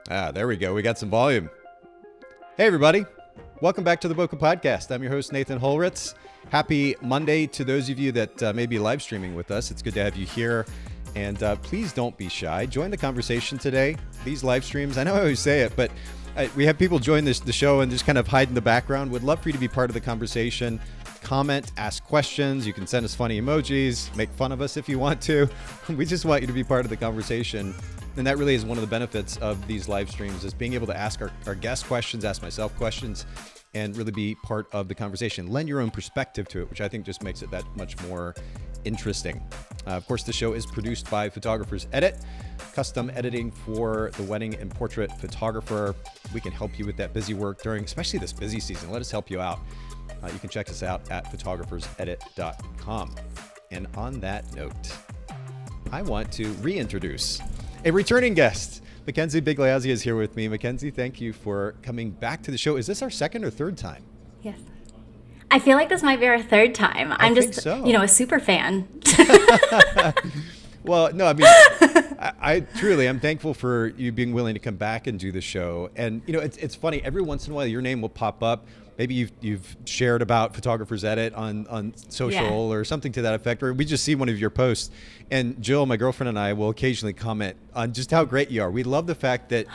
There we go. We got some volume. Hey, everybody. Welcome back to the Boca Podcast. I'm your host, Nathan Holritz. Happy Monday to those of you that may be live streaming with us. It's good to have you here. And please don't be shy. Join the conversation today. These live streams, I know I always say it, but we have people join the show and just kind of hide in the background. Would love for you to be part of the conversation. Comment, ask questions. You can send us funny emojis, make fun of us if you want to. We just want you to be part of the conversation. And that really is one of the benefits of these live streams, is being able to ask our guests questions, ask myself questions, and really be part of the conversation. Lend your own perspective to it, which I think just makes it that much more interesting. Of course, the show is produced by Photographers Edit, custom editing for the wedding and portrait photographer. We can help you with that busy work during, especially this busy season. Let us help you out. You can check us out at photographersedit.com. And on that note, I want to reintroduce a returning guest. McKenzie Bigliazzi is here with me. McKenzie, thank you for coming back to the show. Is this our second or third time? Yes. I feel like this might be our third time. I'm just, so. A super fan. Well, no, I mean, I truly, I'm thankful for you being willing to come back and do the show. And, it's funny. Every once in a while, your name will pop up. Maybe you've shared about Photographers Edit on social or something to that effect, or we just see one of your posts. And Jill, my girlfriend, and I will occasionally comment on just how great you are. We love the fact that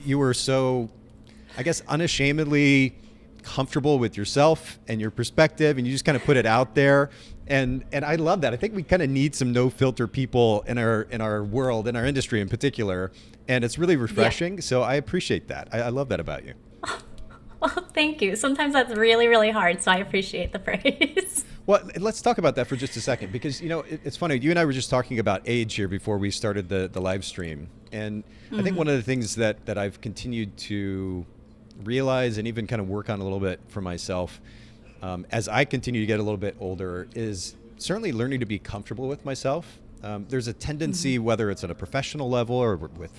you were so, I guess, unashamedly comfortable with yourself and your perspective, and you just kind of put it out there. And I love that. I think we kind of need some no filter people in our world, in our industry in particular, and it's really refreshing. Yeah. So I appreciate that. I love that about you. Well, thank you. Sometimes that's really, really hard, so I appreciate the praise. Well, let's talk about that for just a second, because, it's funny. You and I were just talking about age here before we started the live stream. And I think one of the things that I've continued to realize and even kind of work on a little bit for myself as I continue to get a little bit older is certainly learning to be comfortable with myself. There's a tendency, whether it's at a professional level or with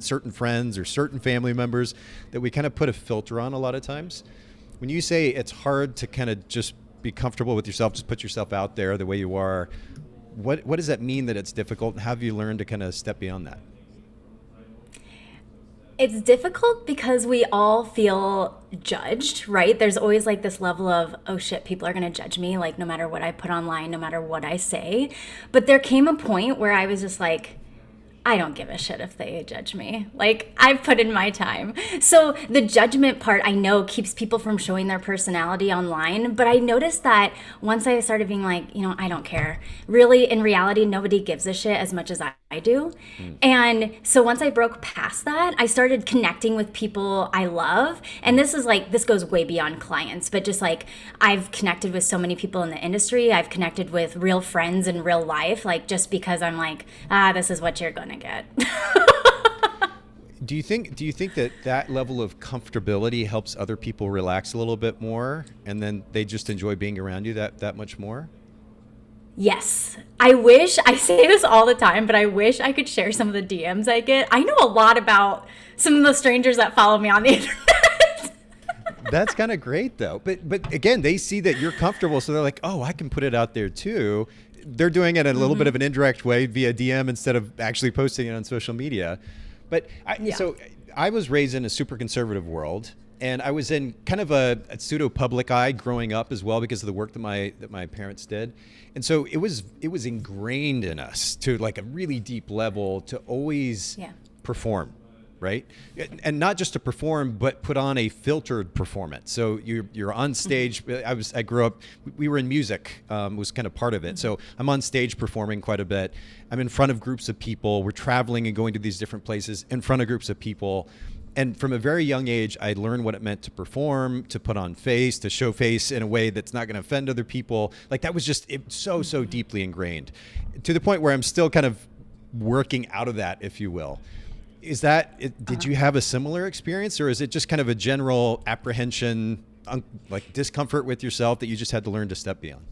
certain friends or certain family members, that we kind of put a filter on a lot of times. When you say it's hard to kind of just be comfortable with yourself, just put yourself out there the way you are, what does that mean that it's difficult? And how have you learned to kind of step beyond that? It's difficult because we all feel judged, right? There's always like this level of, oh shit, people are going to judge me, like no matter what I put online, no matter what I say. But there came a point where I was just like, I don't give a shit if they judge me. Like, I've put in my time. So the judgment part, I know, keeps people from showing their personality online. But I noticed that once I started being like, I don't care. Really, in reality, nobody gives a shit as much as I do. And so once I broke past that, I started connecting with people I love. And this goes way beyond clients, but just like I've connected with so many people in the industry. I've connected with real friends in real life, like just because I'm like, this is what you're going to get. Do you think that level of comfortability helps other people relax a little bit more, and then they just enjoy being around you that much more? Yes. I say this all the time, but I wish I could share some of the DMs I get. I know a lot about some of the strangers that follow me on the internet. That's kind of great though. But again, they see that you're comfortable, so they're like, oh, I can put it out there too. They're doing it in a little bit of an indirect way via DM instead of actually posting it on social media. But So I was raised in a super conservative world, and I was in kind of a pseudo public eye growing up as well because of the work that my parents did. And so it was ingrained in us to like a really deep level to always perform. Right? And not just to perform, but put on a filtered performance. So you're on stage. I grew up, we were in music, was kind of part of it. So I'm on stage performing quite a bit. I'm in front of groups of people. We're traveling and going to these different places in front of groups of people. And from a very young age, I learned what it meant to perform, to put on face, to show face in a way that's not going to offend other people. Like that was just so deeply ingrained to the point where I'm still kind of working out of that, if you will. Did you have a similar experience, or is it just kind of a general apprehension, like discomfort with yourself that you just had to learn to step beyond?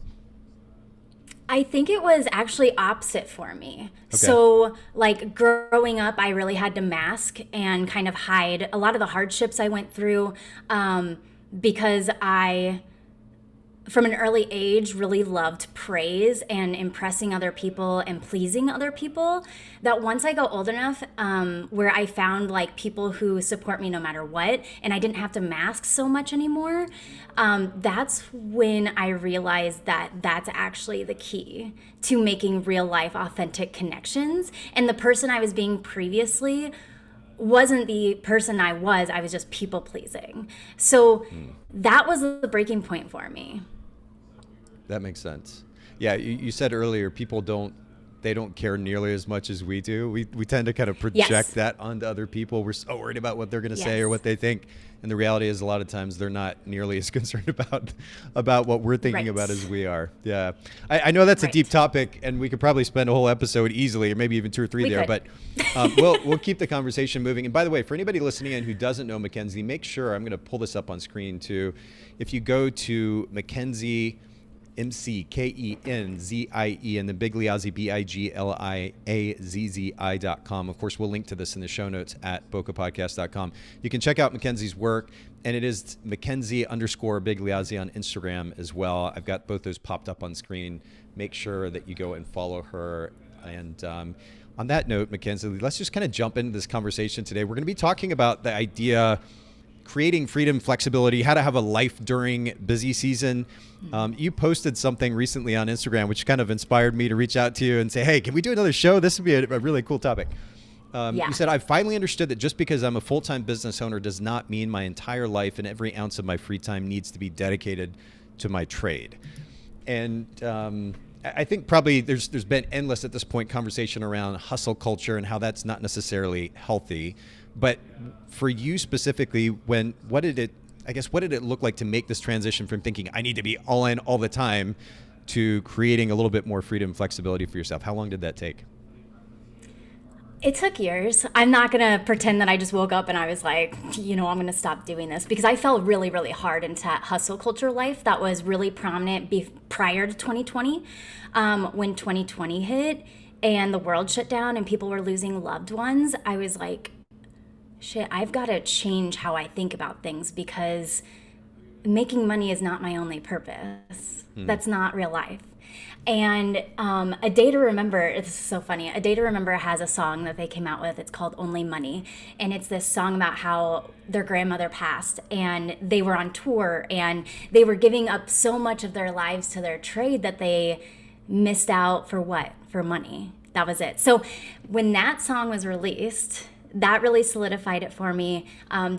I think it was actually opposite for me. Okay. So like growing up, I really had to mask and kind of hide a lot of the hardships I went through because I from an early age, really loved praise and impressing other people and pleasing other people, that once I got old enough, where I found like people who support me no matter what, and I didn't have to mask so much anymore, that's when I realized that that's actually the key to making real life authentic connections. And the person I was being previously wasn't the person I was just people pleasing. So that was the breaking point for me. That makes sense. Yeah, you said earlier people don't care nearly as much as we do. We tend to kind of project that onto other people. We're so worried about what they're going to say or what they think. And the reality is a lot of times they're not nearly as concerned about what we're thinking about as we are. Yeah. I know that's a deep topic, and we could probably spend a whole episode easily, or maybe even 2 or 3 there, but we'll keep the conversation moving. And by the way, for anybody listening in who doesn't know McKenzie, make sure, I'm going to pull this up on screen too. If you go to McKenzie, McKenzie, and then Bigliazzi, Bigliazzi.com. Of course, we'll link to this in the show notes at bokehpodcast.com. You can check out Mackenzie's work, and it is Mackenzie_Bigliazzi on Instagram as well. I've got both those popped up on screen. Make sure that you go and follow her. And on that note, Mackenzie, let's just kind of jump into this conversation today. We're going to be talking about the idea creating freedom, flexibility, how to have a life during busy season. You posted something recently on Instagram, which kind of inspired me to reach out to you and say, hey, can we do another show? This would be a really cool topic. You said, I've finally understood that just because I'm a full-time business owner does not mean my entire life and every ounce of my free time needs to be dedicated to my trade. And I think probably there's been endless at this point conversation around hustle culture and how that's not necessarily healthy. But for you specifically, what did it look like to make this transition from thinking I need to be all in all the time to creating a little bit more freedom and flexibility for yourself? How long did that take? It took years. I'm not going to pretend that I just woke up and I was like, I'm going to stop doing this, because I fell really, really hard into that hustle culture life that was really prominent prior to 2020. When 2020 hit and the world shut down and people were losing loved ones, I was like, shit, I've got to change how I think about things, because making money is not my only purpose. That's not real life. And A Day to Remember, this is so funny, A Day to Remember has a song that they came out with. It's called Only Money. And it's this song about how their grandmother passed and they were on tour and they were giving up so much of their lives to their trade that they missed out for what? For money. That was it. So when that song was released, that really solidified it for me.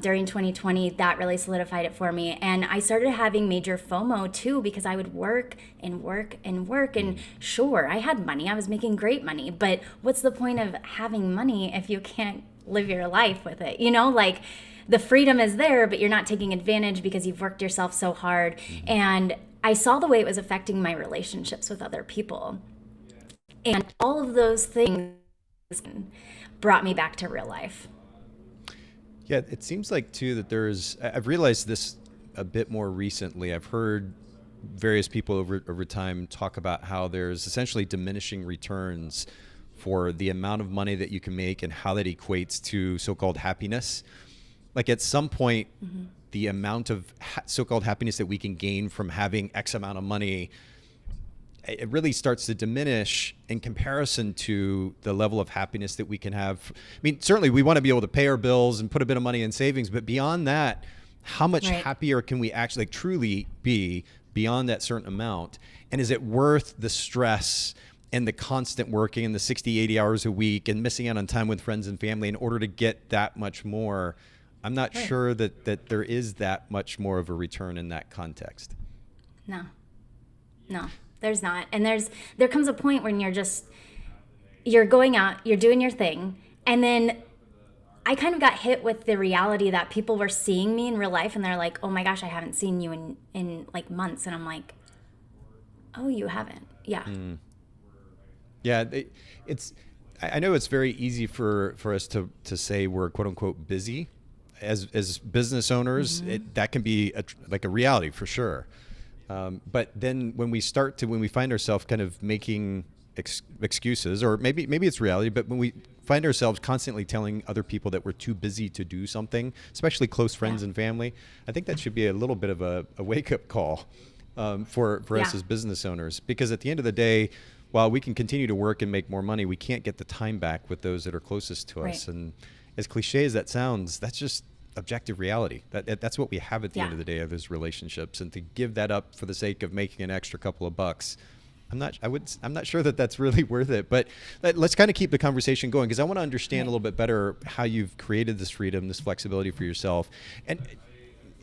During 2020, that really solidified it for me. And I started having major FOMO too, because I would work and work and work. And sure, I had money. I was making great money. But what's the point of having money if you can't live your life with it? Like the freedom is there, but you're not taking advantage because you've worked yourself so hard. And I saw the way it was affecting my relationships with other people. And all of those things brought me back to real life. Yeah, it seems like too that I've realized this a bit more recently. I've heard various people over time talk about how there's essentially diminishing returns for the amount of money that you can make and how that equates to so-called happiness. Like at some point, the amount of so-called happiness that we can gain from having X amount of money, it really starts to diminish in comparison to the level of happiness that we can have. I mean, certainly we want to be able to pay our bills and put a bit of money in savings, but beyond that, how much happier can we actually truly be beyond that certain amount? And is it worth the stress and the constant working and the 60, 80 hours a week and missing out on time with friends and family in order to get that much more? I'm not sure that there is that much more of a return in that context. No. There's not. And there comes a point when you're going out, you're doing your thing. And then I kind of got hit with the reality that people were seeing me in real life and they're like, oh my gosh, I haven't seen you in like months. And I'm like, oh, you haven't. Yeah. Yeah. I know it's very easy for us to say we're quote unquote busy as business owners. That can be like a reality for sure. But then when we find ourselves kind of making excuses, or maybe it's reality, but when we find ourselves constantly telling other people that we're too busy to do something, especially close friends and family, I think that should be a little bit of a wake-up call. for us as business owners, because at the end of the day, while we can continue to work and make more money, we can't get the time back with those that are closest to us. And as cliche as that sounds, that's just objective reality. That's what we have at the end of the day of those relationships. And to give that up for the sake of making an extra couple of bucks, I'm not sure that that's really worth it. But let's kind of keep the conversation going, because I want to understand a little bit better how you've created this freedom, this flexibility for yourself. And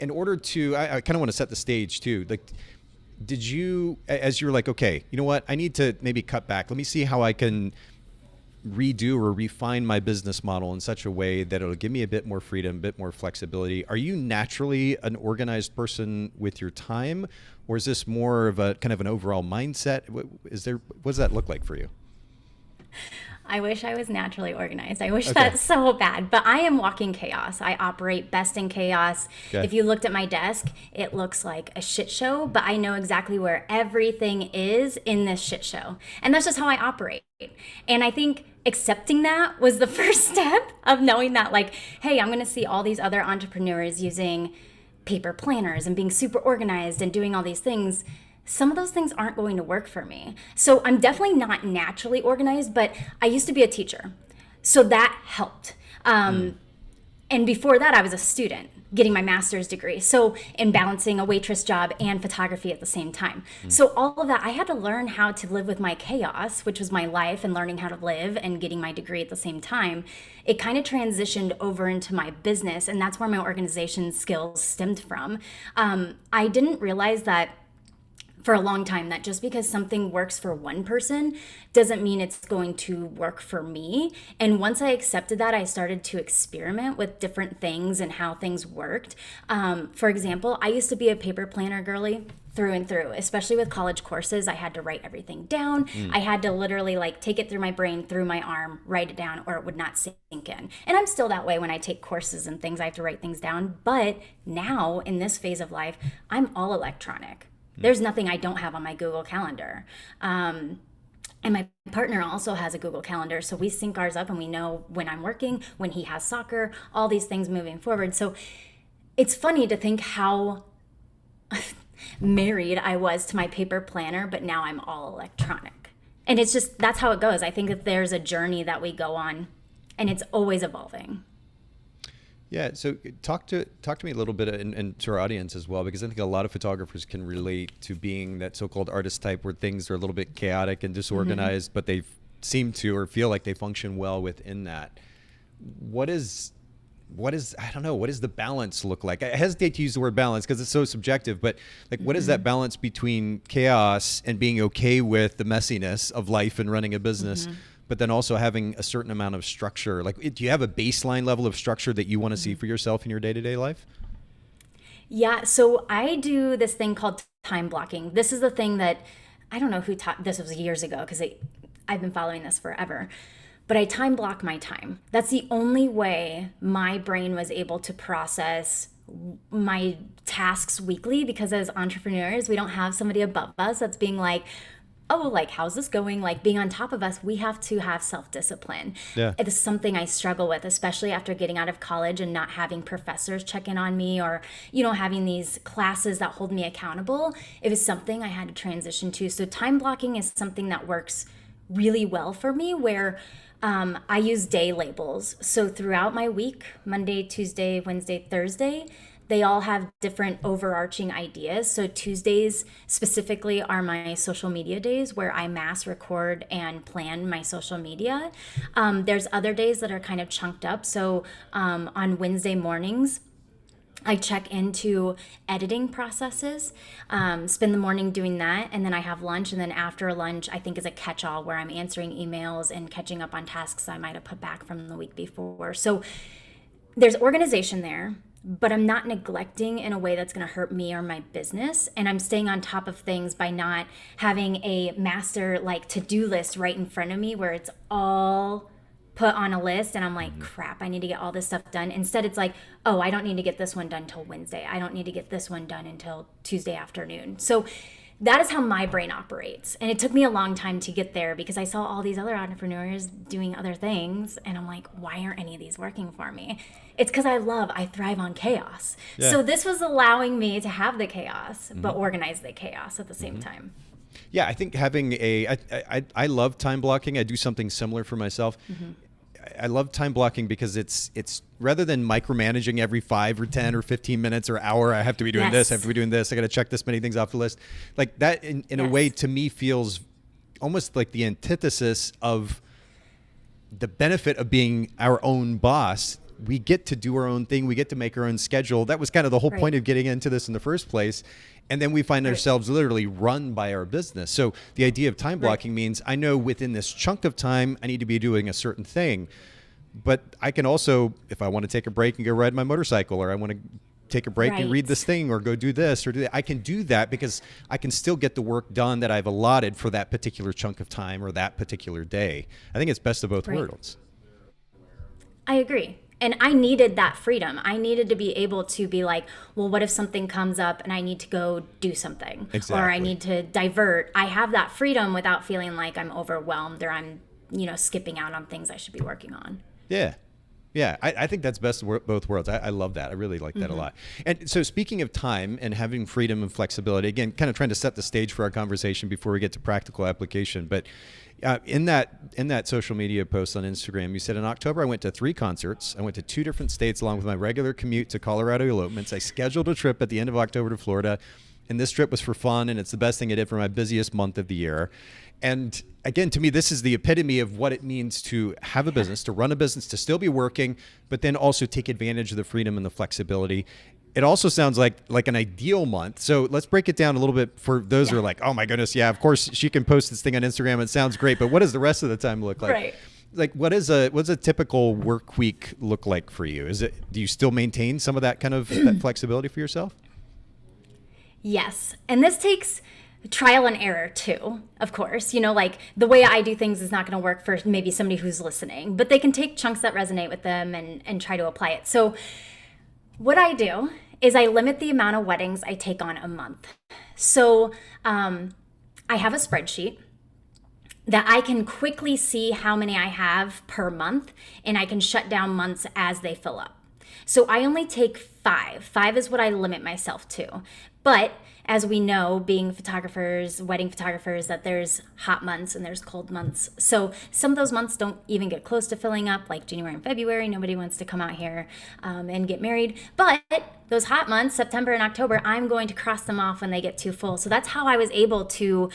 in order to, I kind of want to set the stage too. Like, did you, as you were like, okay, you know what, I need to maybe cut back. Let me see how I can redo or refine my business model in such a way that it'll give me a bit more freedom, a bit more flexibility. Are you naturally an organized person with your time, or is this more of a kind of an overall mindset? What does that look like for you? I wish I was naturally organized. I wish that so bad, but I am walking chaos. I operate best in chaos. Okay. If you looked at my desk, it looks like a shit show, but I know exactly where everything is in this shit show. And that's just how I operate. And I think accepting that was the first step of knowing that, like, hey, I'm going to see all these other entrepreneurs using paper planners and being super organized and doing all these things. Some of those things aren't going to work for me. So I'm definitely not naturally organized, but I used to be a teacher. So that helped. And before that, I was a student getting my master's degree. So in balancing a waitress job and photography at the same time. So all of that, I had to learn how to live with my chaos, which was my life, and learning how to live and getting my degree at the same time. It kind of transitioned over into my business, and that's where my organization skills stemmed from. I didn't realize that for a long time that just because something works for one person doesn't mean it's going to work for me. And once I accepted that, I started to experiment with different things and how things worked. For example, I used to be a paper planner girly through and through, especially with college courses. I had to write everything down. I had to literally like take it through my brain, through my arm, write it down, or it would not sink in. And I'm still that way when I take courses and things. I have to write things down. But now in this phase of life, I'm all electronic. There's nothing I don't have on my Google Calendar. And my partner also has a Google Calendar, so we sync ours up and we know when I'm working, when he has soccer, all these things moving forward. So it's funny to think how married I was to my paper planner, but now I'm all electronic. And it's just, that's how it goes. I think that there's a journey that we go on, and it's always evolving. Yeah, so talk to me a little bit, and to our audience as well, because I think a lot of photographers can relate to being that so-called artist type where things are a little bit chaotic and disorganized, but they seem to or feel like they function well within that. What is I don't know, what does the balance look like? I hesitate to use the word balance because it's so subjective, but like, what is that balance between chaos and being okay with the messiness of life and running a business? But then also having a certain amount of structure. Like, do you have a baseline level of structure that you want to see for yourself in your day-to-day life? Yeah, so I do this thing called time blocking. This is the thing that, I don't know who taught, this was years ago because I've been following this forever. But I time block my time. That's the only way my brain was able to process my tasks weekly, because as entrepreneurs, we don't have somebody above us that's being like, oh, like, how's this going? Like, being on top of us, we have to have self-discipline. Yeah. It is something I struggle with, especially after getting out of college and not having professors check in on me, or, you know, having these classes that hold me accountable. It was something I had to transition to. So time blocking is something that works really well for me, where I use day labels. So throughout my week, Monday, Tuesday, Wednesday, Thursday, they all have different overarching ideas. So Tuesdays specifically are my social media days, where I mass record and plan my social media. There's other days that are kind of chunked up. So on Wednesday mornings, I check into editing processes, spend the morning doing that, and then I have lunch. And then after lunch, I think is a catch-all where I'm answering emails and catching up on tasks I might have put back from the week before. So there's organization there, but I'm not neglecting in a way that's going to hurt me or my business. And I'm staying on top of things by not having a master like to-do list right in front of me where it's all put on a list and I'm like, crap, I need to get all this stuff done. Instead, it's like, oh, I don't need to get this one done till Wednesday. I don't need to get this one done until Tuesday afternoon. So that is how my brain operates. And it took me a long time to get there because I saw all these other entrepreneurs doing other things. And I'm like, why aren't any of these working for me? It's because I thrive on chaos. Yeah. So this was allowing me to have the chaos, but organize the chaos at the same time. Yeah, I think having I love time blocking. I do something similar for myself. I love time blocking because it's rather than micromanaging every 5 or 10 or 15 minutes or hour, I have to be doing this, I have to be doing this, I got to check this many things off the list. Like that in a way to me feels almost like the antithesis of the benefit of being our own boss. We get to do our own thing. We get to make our own schedule. That was kind of the whole point of getting into this in the first place. And then we find ourselves literally run by our business. So the idea of time blocking means I know within this chunk of time, I need to be doing a certain thing. But I can also, if I want to take a break and go ride my motorcycle, or I want to take a break and read this thing, or go do this or do that, I can do that because I can still get the work done that I've allotted for that particular chunk of time or that particular day. I think it's best of both worlds. I agree. And I needed that freedom. I needed to be able to be like, well, what if something comes up and I need to go do something? Exactly. Or I need to divert. I have that freedom without feeling like I'm overwhelmed or I'm, skipping out on things I should be working on. Yeah. Yeah, I think that's best of both worlds. I love that. I really like that a lot. And so speaking of time and having freedom and flexibility, again, kind of trying to set the stage for our conversation before we get to practical application. But in that social media post on Instagram, you said in October, I went to 3 concerts. I went to 2 different states along with my regular commute to Colorado elopements. I scheduled a trip at the end of October to Florida. And this trip was for fun. And it's the best thing I did for my busiest month of the year. And again, to me, this is the epitome of what it means to have a business, to run a business, to still be working, but then also take advantage of the freedom and the flexibility. It also sounds like an ideal month. So let's break it down a little bit for those who are like, oh my goodness, yeah, of course she can post this thing on Instagram. It sounds great, but what does the rest of the time look like? Right. Like what's a typical work week look like for you? Do you still maintain some of that kind of that flexibility for yourself? Yes. And this takes trial and error too, of course. Like the way I do things is not going to work for maybe somebody who's listening, but they can take chunks that resonate with them and try to apply it. So what I do is I limit the amount of weddings I take on a month. So I have a spreadsheet that I can quickly see how many I have per month, and I can shut down months as they fill up. So I only take 5. 5 is what I limit myself to. But as we know, being photographers, wedding photographers, that there's hot months and there's cold months. So some of those months don't even get close to filling up, like January and February. Nobody wants to come out here and get married. But those hot months, September and October, I'm going to cross them off when they get too full. So that's how I was able to,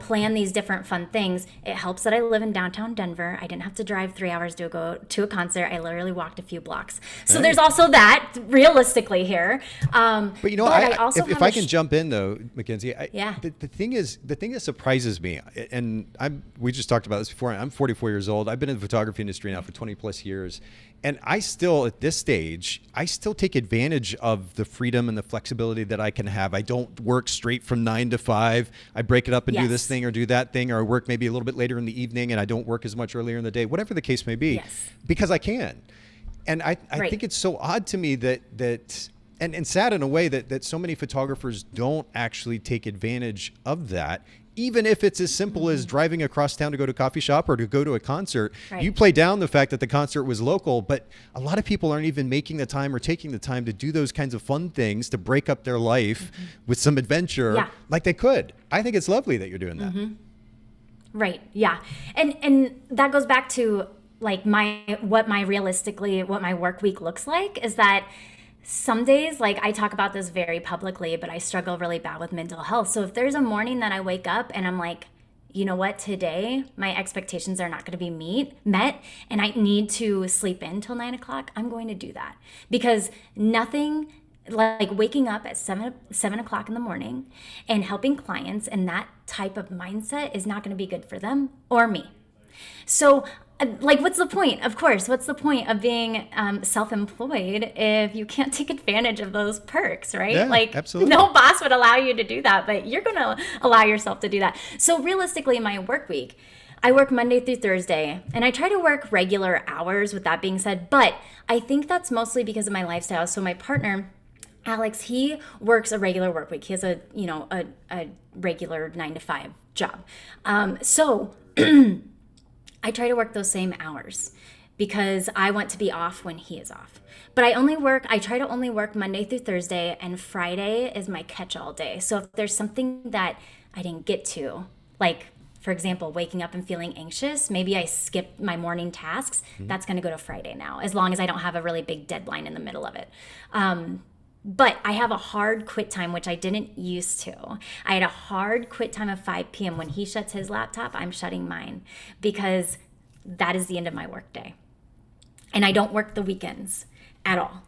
plan these different fun things. It helps that I live in downtown Denver. I didn't have to drive 3 hours to go to a concert. I literally walked a few blocks. So there's also that realistically here. But if I can jump in though, McKenzie, the thing that surprises me, and we just talked about this before. I'm 44 years old. I've been in the photography industry now for 20 plus years. And I still, at this stage, take advantage of the freedom and the flexibility that I can have. I don't work straight from 9 to 5. I break it up and do this thing or do that thing, or I work maybe a little bit later in the evening and I don't work as much earlier in the day, whatever the case may be, because I can. And I think it's so odd to me that and sad in a way that so many photographers don't actually take advantage of that. Even if it's as simple as driving across town to go to a coffee shop or to go to a concert, you play down the fact that the concert was local, but a lot of people aren't even making the time or taking the time to do those kinds of fun things to break up their life with some adventure like they could. I think it's lovely that you're doing that. Right. Yeah. And that goes back to like what my work week looks like is that some days, like I talk about this very publicly, but I struggle really bad with mental health. So if there's a morning that I wake up and I'm like, you know what, today my expectations are not going to be met and I need to sleep in till 9 o'clock, I'm going to do that. Because nothing like waking up at 7 o'clock in the morning and helping clients and that type of mindset is not going to be good for them or me. So like, what's the point? Of course, what's the point of being self-employed if you can't take advantage of those perks, right? Yeah, absolutely. No boss would allow you to do that, but you're going to allow yourself to do that. So realistically, in my work week, I work Monday through Thursday, and I try to work regular hours with that being said, but I think that's mostly because of my lifestyle. So my partner, Alex, he works a regular work week. He has a regular 9 to 5 job. So I try to work those same hours because I want to be off when he is off. But I try to only work Monday through Thursday, and Friday is my catch-all day. So if there's something that I didn't get to, like, for example, waking up and feeling anxious, maybe I skip my morning tasks, that's going to go to Friday now, as long as I don't have a really big deadline in the middle of it. But I have a hard quit time, which I didn't used to. I had a hard quit time of 5 p.m. When he shuts his laptop, I'm shutting mine, because that is the end of my work day. And I don't work the weekends at all.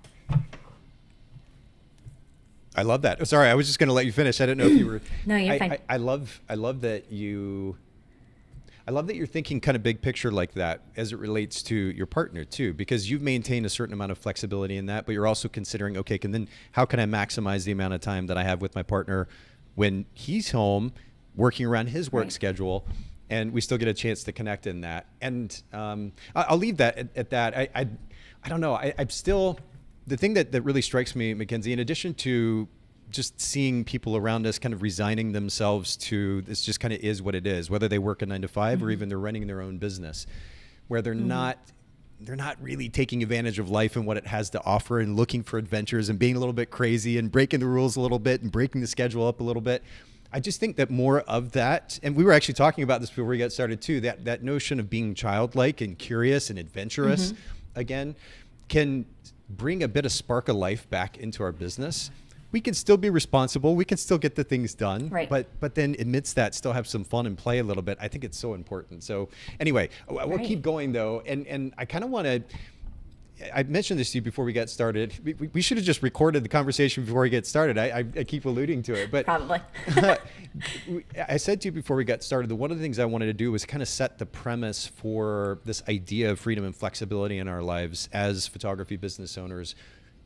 I love that. Oh, sorry, I was just going to let you finish. I didn't know if you were. No, you're fine. I love that you. I love that you're thinking kind of big picture like that as it relates to your partner too, because you've maintained a certain amount of flexibility in that, but you're also considering, okay, how can I maximize the amount of time that I have with my partner when he's home working around his work schedule, and we still get a chance to connect in that. And I'll leave that at that. I don't know. I'm still, the thing that really strikes me, McKenzie, in addition to just seeing people around us kind of resigning themselves to this just kind of is what it is, whether they work a 9 to 5 or even they're running their own business, where they're not really taking advantage of life and what it has to offer and looking for adventures and being a little bit crazy and breaking the rules a little bit and breaking the schedule up a little bit. I just think that more of that, and we were actually talking about this before we got started too, that notion of being childlike and curious and adventurous again can bring a bit of spark of life back into our business. We can still be responsible. We can still get the things done, right. But then amidst that, still have some fun and play a little bit. I think it's so important. So anyway, we'll keep going though. And I kind of want to, I mentioned this to you before we got started. We should have just recorded the conversation before we get started. I keep alluding to it, but probably. I said to you before we got started that one of the things I wanted to do was kind of set the premise for this idea of freedom and flexibility in our lives as photography business owners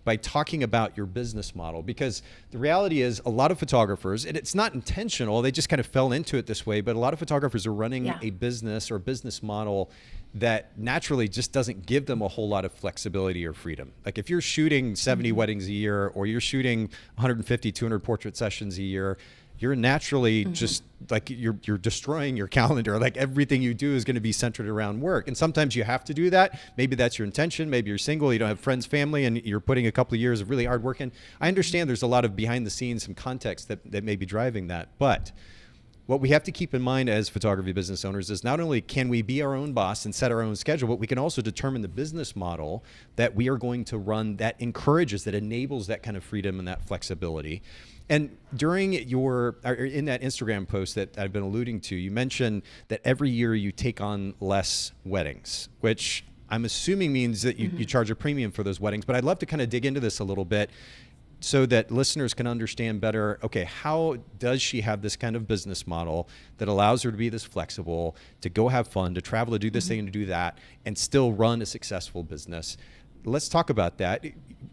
by talking about your business model, because the reality is a lot of photographers, and it's not intentional, they just kind of fell into it this way, but a lot of photographers are running a business or business model that naturally just doesn't give them a whole lot of flexibility or freedom. Like if you're shooting 70 weddings a year, or you're shooting 150, 200 portrait sessions a year, you're naturally just like you're destroying your calendar. Like everything you do is going to be centered around work. And sometimes you have to do that. Maybe that's your intention. Maybe you're single, you don't have friends, family, and you're putting a couple of years of really hard work in. I understand there's a lot of behind the scenes, some context that may be driving that. But what we have to keep in mind as photography business owners is not only can we be our own boss and set our own schedule, but we can also determine the business model that we are going to run that encourages, that enables that kind of freedom and that flexibility. And during in that Instagram post that I've been alluding to, you mentioned that every year you take on less weddings, which I'm assuming means that you charge a premium for those weddings. But I'd love to kind of dig into this a little bit so that listeners can understand better, okay, how does she have this kind of business model that allows her to be this flexible, to go have fun, to travel, to do this thing and to do that, and still run a successful business? Let's talk about that.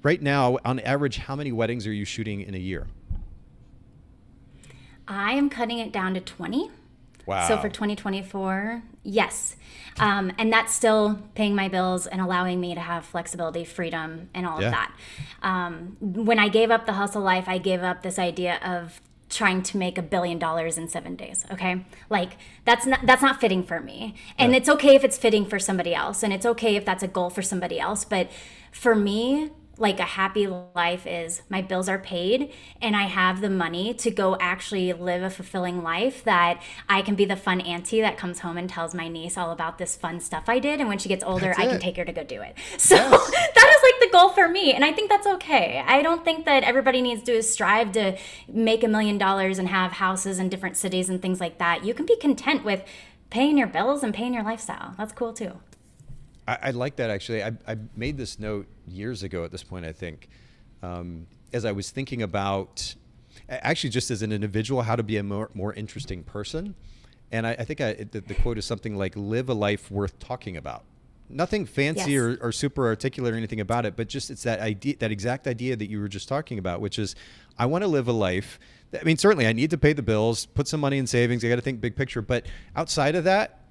Right now, on average, how many weddings are you shooting in a year? I am cutting it down to 20. Wow. So for 2024, yes. And that's still paying my bills and allowing me to have flexibility, freedom, and all of that. When I gave up the hustle life, I gave up this idea of trying to make $1 billion in 7 days. Okay. Like that's not fitting for me. And it's okay if it's fitting for somebody else. And it's okay if that's a goal for somebody else. But for me, like a happy life is my bills are paid and I have the money to go actually live a fulfilling life, that I can be the fun auntie that comes home and tells my niece all about this fun stuff I did. And when she gets older, I can take her to go do it. So that is like the goal for me. And I think that's okay. I don't think that everybody needs to strive to make $1 million and have houses in different cities and things like that. You can be content with paying your bills and paying your lifestyle. That's cool too. I like that, actually. I made this note years ago at this point, I think, as I was thinking about, actually just as an individual, how to be a more interesting person. And I think the quote is something like, live a life worth talking about. Nothing fancy or super articulate or anything about it, but just it's that idea, that exact idea that you were just talking about, which is I want to live a life. I mean, certainly I need to pay the bills, put some money in savings. I got to think big picture. But outside of that,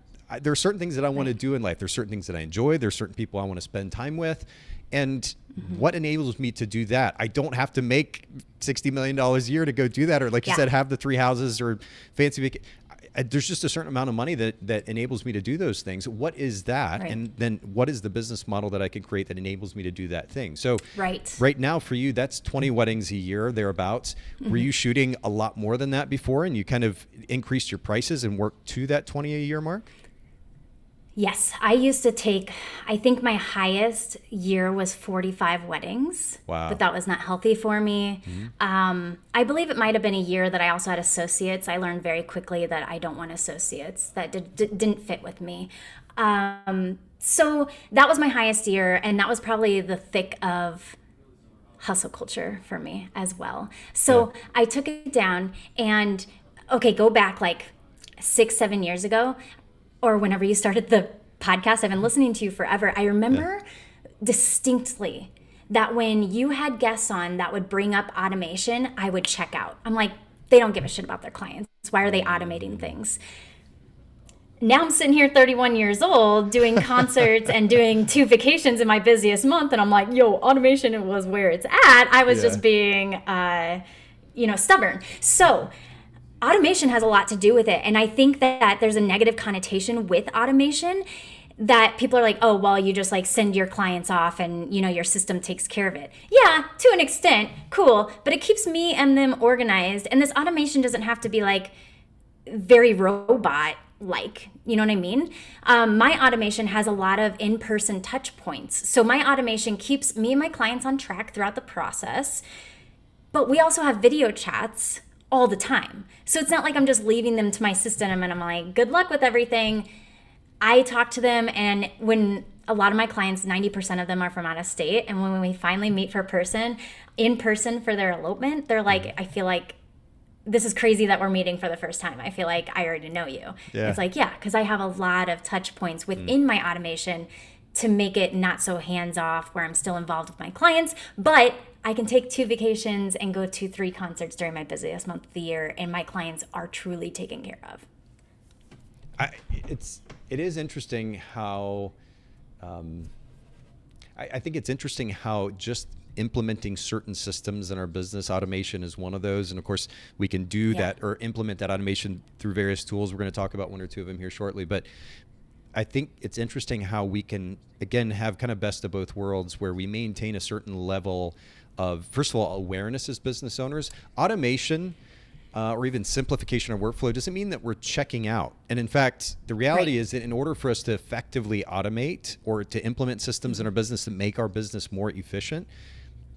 there are certain things that I want to do in life. There's certain things that I enjoy. There's certain people I want to spend time with. And what enables me to do that? I don't have to make $60 million a year to go do that. Or like you said, have the 3 houses or fancy there's just a certain amount of money that enables me to do those things. What is that? Right. And then what is the business model that I can create that enables me to do that thing? So right now for you, that's 20 weddings a year, thereabouts. Were you shooting a lot more than that before and you kind of increased your prices and worked to that 20 a year mark? Yes, I used to take, I think my highest year was 45 weddings. Wow. But that was not healthy for me. I believe it might have been a year that I also had associates. I learned very quickly that I don't want associates. That didn't fit with me. So that was my highest year, and that was probably the thick of hustle culture for me as well. So I took it down and, go back like 6-7 years ago, or whenever you started the podcast. I've been listening to you forever. I remember distinctly that when you had guests on that would bring up automation, I would check out. I'm like, they don't give a shit about their clients. Why are they automating things? Now I'm sitting here 31 years old doing concerts and doing 2 vacations in my busiest month. And I'm like, automation was where it's at. I was just being, stubborn. So automation has a lot to do with it. And I think that there's a negative connotation with automation that people are like, oh, well, you just like send your clients off and, your system takes care of it. Yeah, to an extent, cool. But it keeps me and them organized. And this automation doesn't have to be like very robot-like, you know what I mean? My automation has a lot of in-person touch points. So my automation keeps me and my clients on track throughout the process. But we also have video chats all the time. So it's not like I'm just leaving them to my system and I'm like, good luck with everything. I talk to them, and when a lot of my clients, 90% of them are from out of state, and when we finally meet in person for their elopement, they're like, I feel like this is crazy that we're meeting for the first time. I feel like I already know you. Yeah. It's like, because I have a lot of touch points within my automation to make it not so hands-off where I'm still involved with my clients, but I can take 2 vacations and go to 3 concerts during my busiest month of the year, and my clients are truly taken care of. It is interesting how, I think it's interesting how just implementing certain systems in our business, automation is one of those. And of course, we can do that or implement that automation through various tools. We're going to talk about 1 or 2 of them here shortly. But I think it's interesting how we can, again, have kind of best of both worlds where we maintain a certain level of, first of all, awareness as business owners. Automation or even simplification of workflow doesn't mean that we're checking out. And in fact, the reality is that in order for us to effectively automate or to implement systems in our business that make our business more efficient,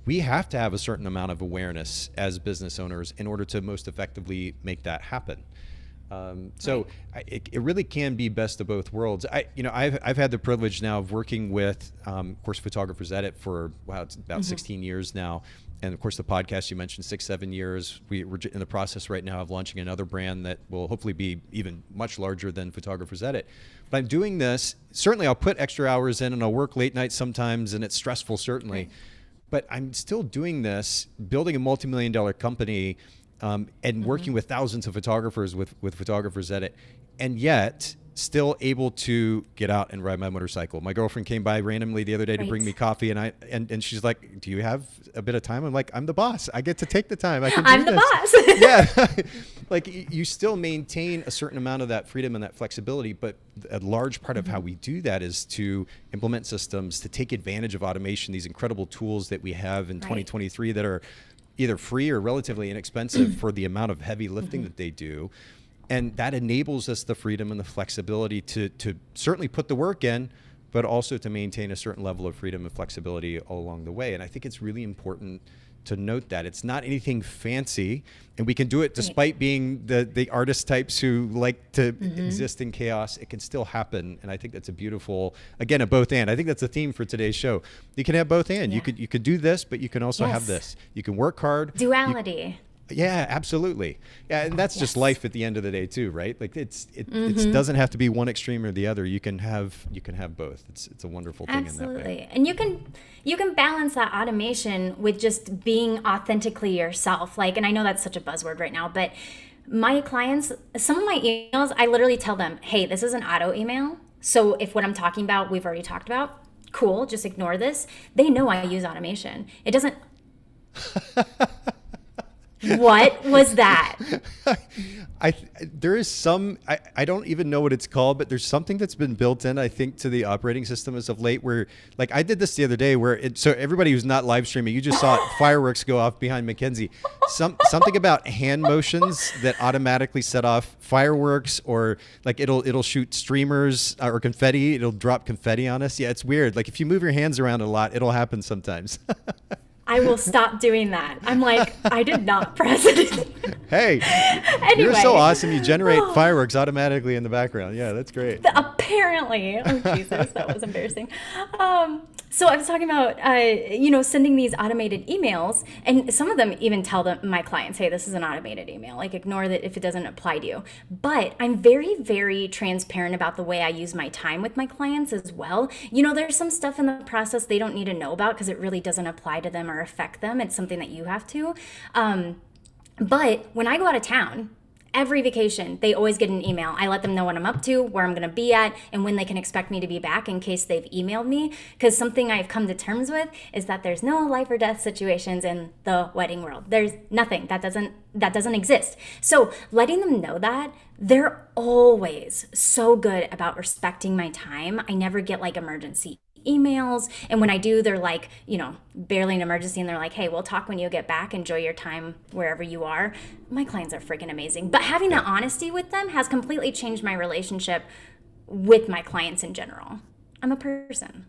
we have to have a certain amount of awareness as business owners in order to most effectively make that happen. It really can be best of both worlds. I've had the privilege now of working with, of course, Photographers Edit for, it's about 16 years now. And of course, the podcast you mentioned, 6-7 years. We're in the process right now of launching another brand that will hopefully be even much larger than Photographers Edit. But I'm doing this, certainly I'll put extra hours in and I'll work late nights sometimes, and it's stressful, certainly. But I'm still doing this, building a multi-million-dollar company and working with thousands of photographers with Photographers Edit, and yet still able to get out and ride my motorcycle. My girlfriend came by randomly the other day to bring me coffee, and she's like, do you have a bit of time? I'm like, I'm the boss. I get to take the time. I'm the boss. Yeah. Like, you still maintain a certain amount of that freedom and that flexibility, but a large part of how we do that is to implement systems, to take advantage of automation, these incredible tools that we have in 2023 that are either free or relatively inexpensive for the amount of heavy lifting that they do. And that enables us the freedom and the flexibility to certainly put the work in, but also to maintain a certain level of freedom and flexibility all along the way. And I think it's really important to note that it's not anything fancy, and we can do it despite being the artist types who like to exist in chaos. It can still happen, and I think that's a beautiful, again, a both and. I think that's a theme for today's show. You can have both and. You could do this, but you can also have this. You can work hard. Duality. Yeah, absolutely. Yeah, and that's just life at the end of the day too, right? Like it doesn't have to be one extreme or the other. You can have both. It's a wonderful thing in that way. Absolutely. And you can balance that automation with just being authentically yourself. Like, and I know that's such a buzzword right now, but My clients, some of my emails, I literally tell them, hey, this is an auto email. So if what I'm talking about, we've already talked about, cool, just ignore this. They know I use automation. It doesn't. What was that? There is some, I don't even know what it's called, but there's something that's been built in, I think, to the operating system as of late where, like, I did this the other day so everybody who's not live streaming, you just saw fireworks go off behind McKenzie. Something about hand motions that automatically set off fireworks, or like it'll shoot streamers or confetti. It'll drop confetti on us. Yeah, it's weird. Like if you move your hands around a lot, it'll happen sometimes. I will stop doing that. I'm like, I did not press it. Hey, anyway. You're so awesome. You generate fireworks automatically in the background. Yeah, that's great. Apparently. Oh, Jesus, that was embarrassing. So I was talking about, sending these automated emails, and some of them even tell my clients, hey, this is an automated email. Like, ignore that if it doesn't apply to you. But I'm very, very transparent about the way I use my time with my clients as well. There's some stuff in the process they don't need to know about because it really doesn't apply to them or affect them. It's something that you have to. But when I go out of town, every vacation, they always get an email. I let them know what I'm up to, where I'm going to be at, and when they can expect me to be back in case they've emailed me. Because something I've come to terms with is that there's no life or death situations in the wedding world. There's nothing. That doesn't exist. So letting them know that, they're always so good about respecting my time. I never get like emergency emails, and when I do, they're like, barely an emergency, and they're like, hey, we'll talk when you get back, enjoy your time wherever you are. My clients are freaking amazing, but having that honesty with them has completely changed my relationship with my clients in general. I'm a person.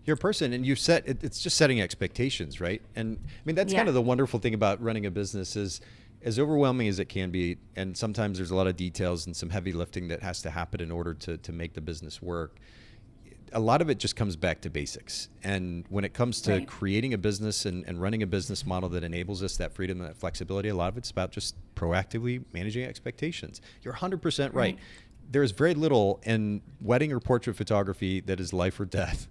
You're a person, and you've set it's just setting expectations, right? And I mean, that's kind of the wonderful thing about running a business is, as overwhelming as it can be, and sometimes there's a lot of details and some heavy lifting that has to happen in order to make the business work. A lot of it just comes back to basics. And when it comes to creating a business and running a business model that enables us that freedom and that flexibility, a lot of it's about just proactively managing expectations. You're 100% right. There's very little in wedding or portrait photography that is life or death.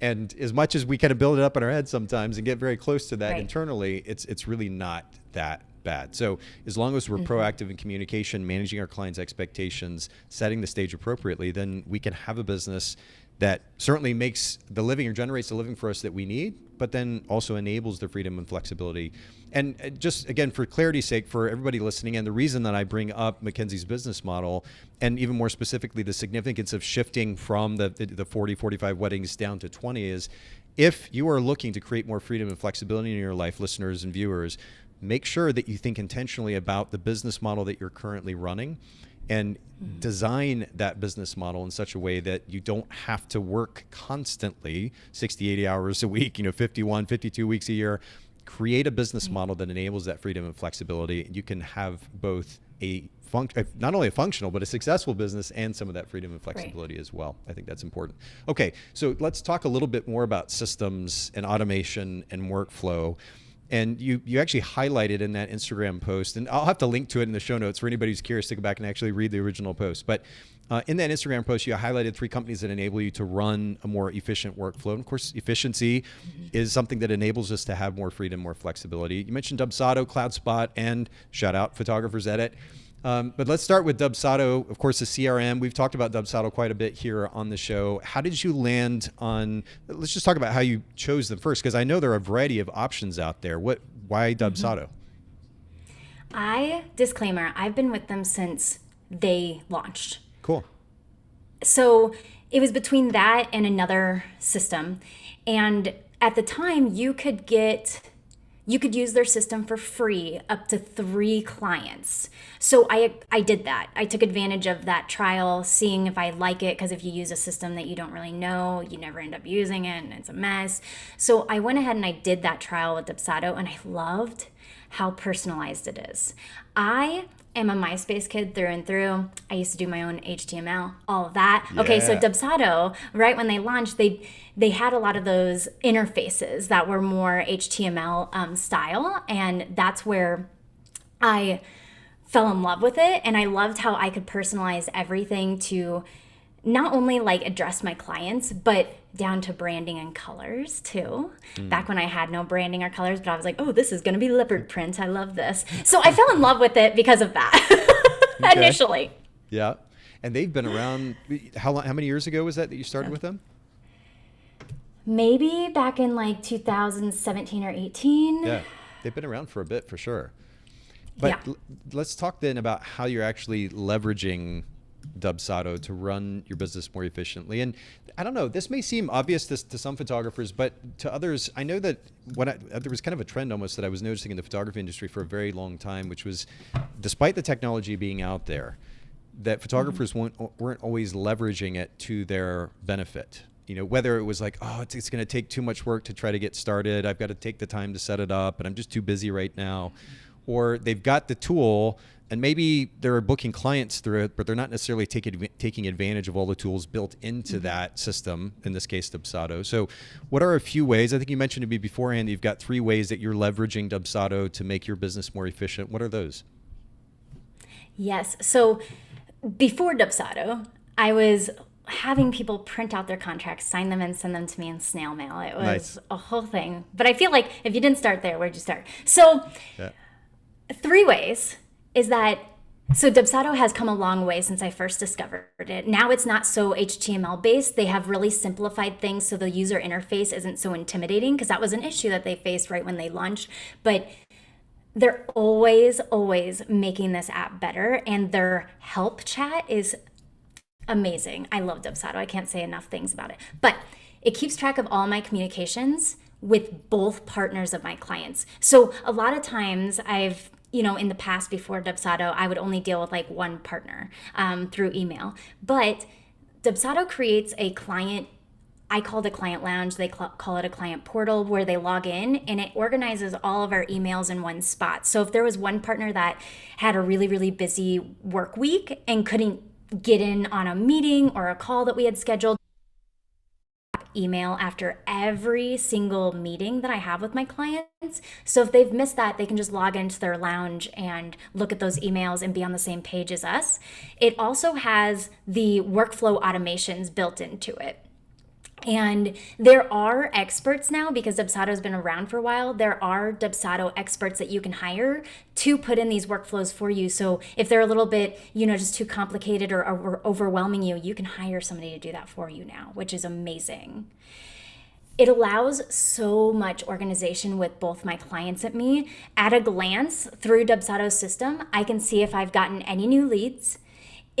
And as much as we kind of build it up in our head sometimes and get very close to that internally, it's really not that bad. So as long as we're proactive in communication, managing our clients' expectations, setting the stage appropriately, then we can have a business that certainly makes the living or generates the living for us that we need, but then also enables the freedom and flexibility. And just again, for clarity's sake, for everybody listening, and the reason that I bring up McKenzie's business model, and even more specifically, the significance of shifting from the 40, 45 weddings down to 20 is, if you are looking to create more freedom and flexibility in your life, listeners and viewers, make sure that you think intentionally about the business model that you're currently running, and design that business model in such a way that you don't have to work constantly 60, 80 hours a week, 51, 52 weeks a year. Create a business model that enables that freedom and flexibility. You can have both not only a functional, but a successful business and some of that freedom and flexibility as well. I think that's important. Okay, so let's talk a little bit more about systems and automation and workflow. And you actually highlighted in that Instagram post, and I'll have to link to it in the show notes for anybody who's curious to go back and actually read the original post. But in that Instagram post, you highlighted 3 companies that enable you to run a more efficient workflow. And of course, efficiency is something that enables us to have more freedom, more flexibility. You mentioned Dubsado, Cloudspot, and shout out Photographer's Edit. But let's start with Dubsado, of course, the CRM. We've talked about Dubsado quite a bit here on the show. How did you land on, let's just talk about how you chose them first, because I know there are a variety of options out there. Why Dubsado? Disclaimer, I've been with them since they launched. Cool. So it was between that and another system. And at the time, you could use their system for free up to 3 clients. So I did that. I took advantage of that trial, seeing if I like it, because if you use a system that you don't really know, you never end up using it and it's a mess. So I went ahead and I did that trial with Dubsado, and I loved how personalized it is. I am a MySpace kid through and through. I used to do my own HTML, all of that. Yeah. Okay, so Dubsado, right when they launched, they had a lot of those interfaces that were more HTML style, and that's where I fell in love with it. And I loved how I could personalize everything to not only like address my clients, but down to branding and colors too. Back when I had no branding or colors, but I was like, oh, this is going to be leopard print. I love this. So I fell in love with it because of that initially. Yeah. And they've been around. How many years ago was that you started with them? Maybe back in like 2017 or 18. Yeah. They've been around for a bit for sure. But let's talk then about how you're actually leveraging Dubsado to run your business more efficiently. And I don't know, this may seem obvious to some photographers, but to others, I know that there was kind of a trend almost that I was noticing in the photography industry for a very long time, which was, despite the technology being out there, that photographers weren't always leveraging it to their benefit. You know, whether it was like, oh, it's going to take too much work to try to get started. I've got to take the time to set it up, and I'm just too busy right now. Or they've got the tool, and maybe they're booking clients through it, but they're not necessarily taking advantage of all the tools built into that system, in this case, Dubsado. So what are a few ways? I think you mentioned to me beforehand, you've got 3 ways that you're leveraging Dubsado to make your business more efficient. What are those? Yes. So before Dubsado, I was having people print out their contracts, sign them, and send them to me in snail mail. It was a whole thing. But I feel like if you didn't start there, where'd you start? So 3 ways is that, so Dubsado has come a long way since I first discovered it. Now it's not so HTML based. They have really simplified things so the user interface isn't so intimidating, because that was an issue that they faced right when they launched. But they're always making this app better, and their help chat is amazing. I love Dubsado. I can't say enough things about it. But it keeps track of all my communications with both partners of my clients. So a lot of times I've, in the past before Dubsado, I would only deal with like one partner through email. But Dubsado creates a client, I call it a client lounge, they call it a client portal, where they log in, and it organizes all of our emails in one spot. So if there was one partner that had a really, really busy work week and couldn't get in on a meeting or a call that we had scheduled, email after every single meeting that I have with my clients. So if they've missed that, they can just log into their lounge and look at those emails and be on the same page as us. It also has the workflow automations built into it. And there are experts now, because Dubsado's been around for a while, there are Dubsado experts that you can hire to put in these workflows for you. So if they're a little bit, just too complicated or overwhelming you, you can hire somebody to do that for you now, which is amazing. It allows so much organization with both my clients and me. At a glance, through Dubsado's system, I can see if I've gotten any new leads.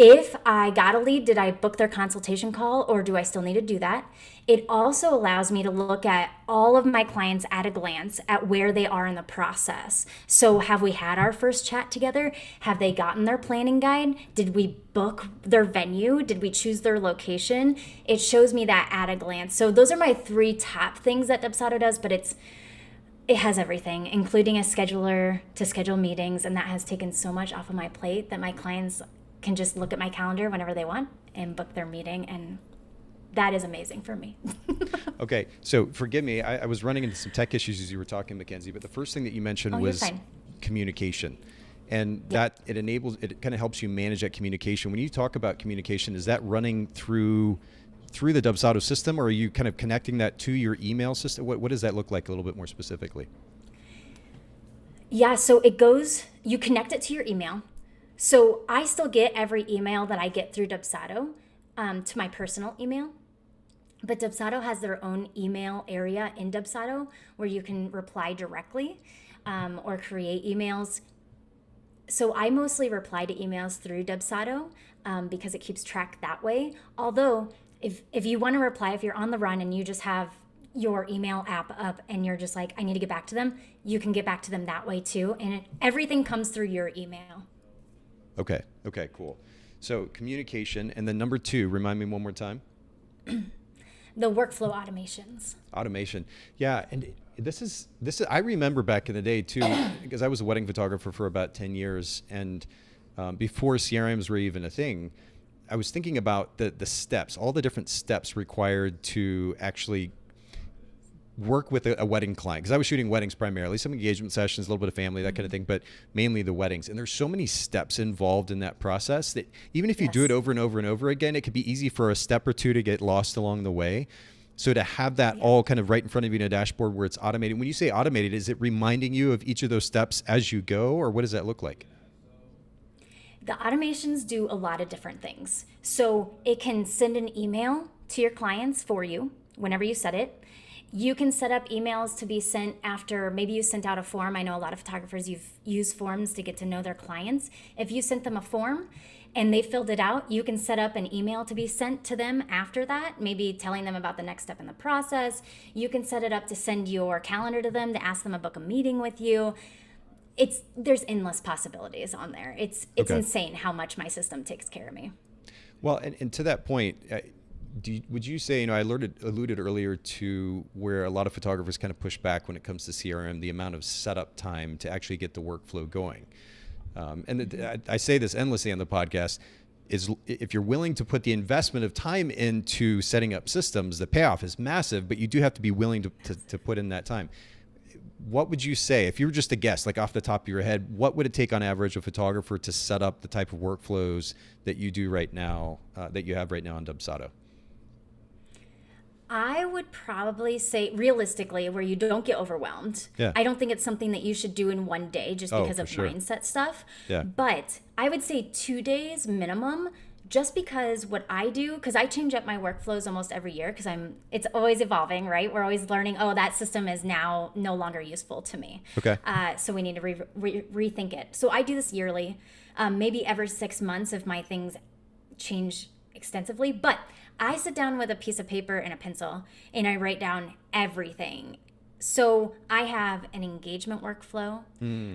If I got a lead, did I book their consultation call, or do I still need to do that? It also allows me to look at all of my clients at a glance at where they are in the process. So have we had our first chat together? Have they gotten their planning guide? Did we book their venue? Did we choose their location? It shows me that at a glance. So those are my 3 top things that Dubsado does, but it has everything, including a scheduler to schedule meetings, and that has taken so much off of my plate that my clients can just look at my calendar whenever they want and book their meeting, and that is amazing for me. Okay, so forgive me, I was running into some tech issues as you were talking, McKenzie, but the first thing that you mentioned was communication, and that it kind of helps you manage that communication. When you talk about communication, is that running through the Dubsado system, or are you kind of connecting that to your email system? What does that look like a little bit more specifically? Yeah, so you connect it to your email. So I still get every email that I get through Dubsado to my personal email, but Dubsado has their own email area in Dubsado where you can reply directly or create emails. So I mostly reply to emails through Dubsado because it keeps track that way. Although if you want to reply, if you're on the run and you just have your email app up and you're just like, I need to get back to them, you can get back to them that way too. And everything comes through your email. Okay, cool. So communication, and then number 2, remind me one more time. The workflow automations. Automation. Yeah, and this is I remember back in the day too, because I was a wedding photographer for about 10 years, and before CRMs were even a thing, I was thinking about the steps, all the different steps required to actually work with a wedding client, because I was shooting weddings primarily, some engagement sessions, a little bit of family, that kind of thing, but mainly the weddings. And there's so many steps involved in that process that even if you do it over and over and over again, it could be easy for a step or two to get lost along the way. So to have that all kind of right in front of you in a dashboard where it's automated, when you say automated, is it reminding you of each of those steps as you go, or what does that look like? The automations do a lot of different things. So it can send an email to your clients for you whenever you set it. You can set up emails to be sent after maybe you sent out a form. I know a lot of photographers use forms to get to know their clients. If you sent them a form and they filled it out, you can set up an email to be sent to them after that, maybe telling them about the next step in the process. You can set it up to send your calendar to them, to ask them to book a meeting with you. There's endless possibilities on there. It's insane how much my system takes care of me. Well, and to that point, would you say, I alluded earlier to where a lot of photographers kind of push back when it comes to CRM, the amount of setup time to actually get the workflow going. I say this endlessly on the podcast, is if you're willing to put the investment of time into setting up systems, the payoff is massive, but you do have to be willing to put in that time. What would you say, if you were just a guess, like off the top of your head, what would it take on average a photographer to set up the type of workflows that you do right now, that you have right now on Dubsado? I would probably say, realistically, where you don't get overwhelmed. Yeah. I don't think it's something that you should do in one day just because of mindset stuff. Yeah. But I would say 2 days minimum, just because what I do, because I change up my workflows almost every year, because it's always evolving, right? We're always learning, that system is now no longer useful to me. Okay. So we need to rethink it. So I do this yearly, maybe every 6 months if my things change extensively. But I sit down with a piece of paper and a pencil and I write down everything. So I have an engagement workflow.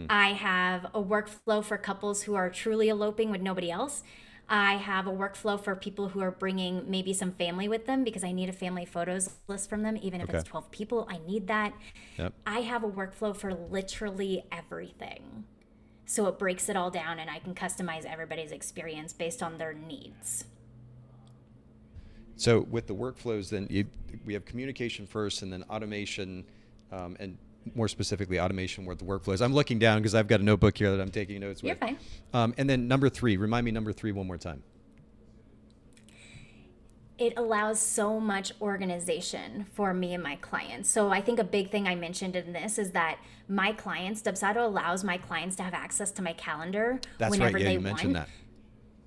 I have a workflow for couples who are truly eloping with nobody else. I have a workflow for people who are bringing maybe some family with them, because I need a family photos list from them. Even if it's 12 people, I need that. Yep. I have a workflow for literally everything. So it breaks it all down and I can customize everybody's experience based on their needs. So with the workflows, then we have communication first, and then automation, and more specifically automation with the workflows. I'm looking down because I've got a notebook here that I'm taking notes with. You're fine. And then number 3, remind me number 3 one more time. It allows so much organization for me and my clients. So I think a big thing I mentioned in this is that my clients, Dubsado allows my clients to have access to my calendar whenever they want. You mentioned that.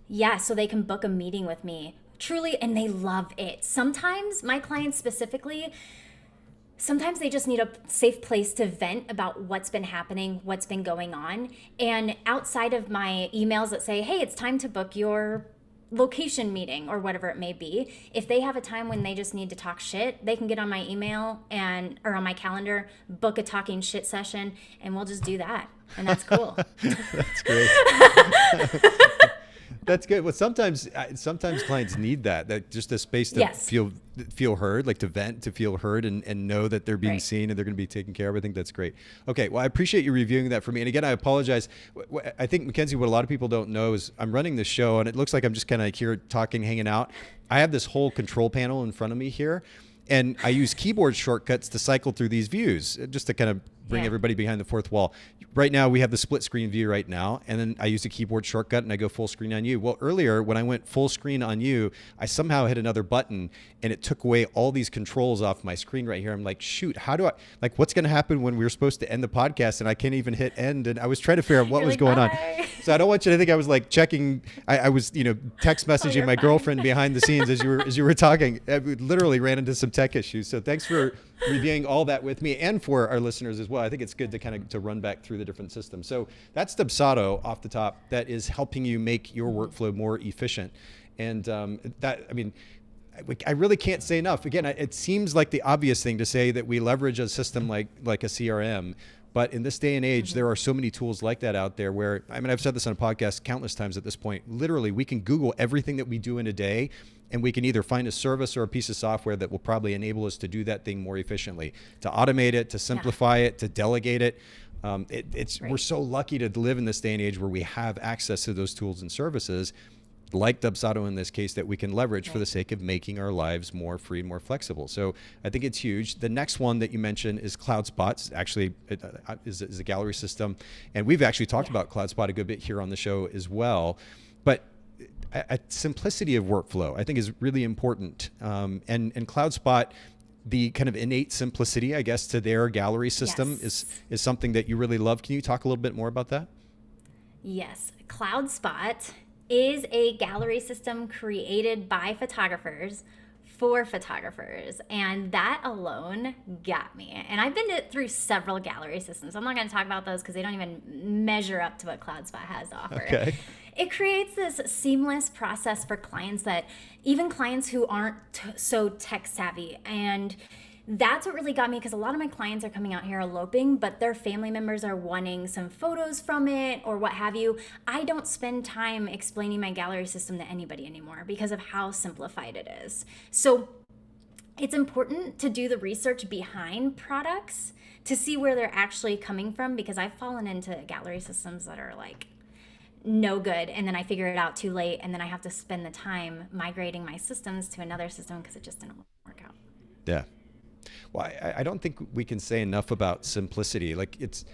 Yeah, so they can book a meeting with me. Truly, and they love it. Sometimes, my clients specifically, sometimes they just need a safe place to vent about what's been happening, what's been going on. And outside of my emails that say, hey, it's time to book your location meeting or whatever it may be, if they have a time when they just need to talk shit, they can get on my email or on my calendar, book a talking shit session, and we'll just do that. And that's cool. That's great. That's good. Well, sometimes clients need that just a space to feel heard, like to vent, to feel heard, and know that they're being seen and they're going to be taken care of. I think that's great. Okay. Well, I appreciate you reviewing that for me. And again, I apologize. I think, McKenzie, what a lot of people don't know is I'm running this show and it looks like I'm just kind of here talking, hanging out. I have this whole control panel in front of me here, and I use keyboard shortcuts to cycle through these views just to kind of bring everybody behind the fourth wall. Right now, we have the split screen view right now, and then I use a keyboard shortcut and I go full screen on you. Well, earlier when I went full screen on you, I somehow hit another button and it took away all these controls off my screen right here. I'm like, shoot, how do I, like, what's going to happen when we're supposed to end the podcast and I can't even hit end? And I was trying to figure out what was going on. So I don't want you to think I was like checking. I was, text messaging my girlfriend behind the scenes as you were talking. I literally ran into some tech issues. So thanks for reviewing all that with me and for our listeners as well. I think it's good to kind of to run back through the different systems. So that's Dubsado off the top, that is helping you make your workflow more efficient. And I really can't say enough. Again, it seems like the obvious thing to say that we leverage a system like a CRM, but in this day and age, there are so many tools like that out there where, I've said this on a podcast countless times at this point, literally we can Google everything that we do in a day, and we can either find a service or a piece of software that will probably enable us to do that thing more efficiently, to automate it, to simplify it, to delegate it. We're so lucky to live in this day and age where we have access to those tools and services. like Dubsado in this case, that we can leverage for Right. the sake of making our lives more free, more flexible. So I think it's huge. The next one that you mentioned is Cloudspot. It's actually, it is a gallery system. And we've actually talked about Cloudspot a good bit here on the show as well. But simplicity of workflow, I think, is really important. And Cloudspot, the kind of innate simplicity, I guess, to their gallery system is something that you really love. Can you talk a little bit more about that? Yes. Cloudspot is a gallery system created by photographers for photographers. And that alone got me. And I've been through several gallery systems. I'm not going to talk about those because they don't even measure up to what Cloudspot has to offer. Okay. It creates this seamless process for clients, that even clients who aren't so tech savvy. And that's what really got me, because a lot of my clients are coming out here eloping, but their family members are wanting some photos from it or what have you. I don't spend time explaining my gallery system to anybody anymore because of how simplified it is. So it's important to do the research behind products to see where they're actually coming from, because I've fallen into gallery systems that are like no good, and then I figure it out too late, and then I have to spend the time migrating my systems to another system because it just didn't work out. Yeah. Well, I don't think we can say enough about simplicity. Like, it's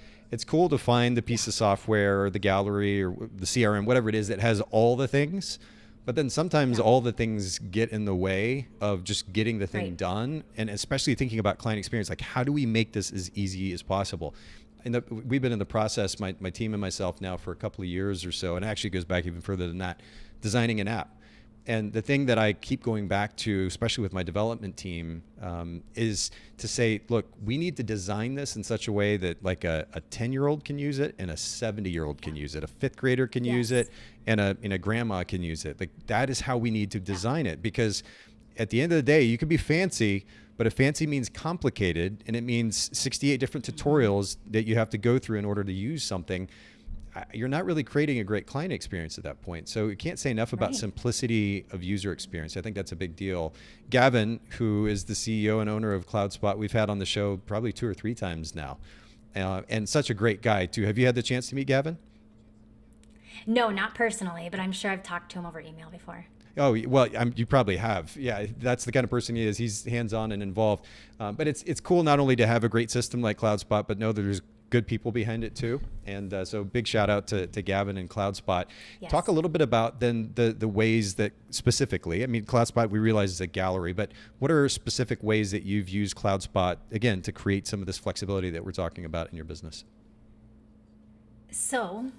cool to find the piece of software or the gallery or the CRM, whatever it is, that has all the things. But then sometimes all the things get in the way of just getting the thing done. And especially thinking about client experience, like, how do we make this as easy as possible? And we've been in the process, my team and myself, now for a couple of years or so, and it actually goes back even further than that, designing an app. And the thing that I keep going back to, especially with my development team, is to say, look, we need to design this in such a way that like a 10-year-old can use it and a 70-year-old can use it. A fifth grader can use it and a grandma can use it. Like, that is how we need to design it, because at the end of the day, you can be fancy, but if fancy means complicated and it means 68 different tutorials that you have to go through in order to use something, you're not really creating a great client experience at that point. So you can't say enough about simplicity of user experience. I think that's a big deal. Gavin, who is the CEO and owner of Cloudspot, we've had on the show probably 2 or 3 times now, and such a great guy too. Have you had the chance to meet Gavin? No, not personally, but I'm sure I've talked to him over email before. Oh, well, you probably have. Yeah, that's the kind of person he is. He's hands-on and involved. But it's cool not only to have a great system like Cloudspot, but know that there's good people behind it too. And so big shout out to Gavin and Cloudspot. Yes. Talk a little bit about then the ways that specifically, I mean, Cloudspot we realize is a gallery, but what are specific ways that you've used Cloudspot, again, to create some of this flexibility that we're talking about in your business? So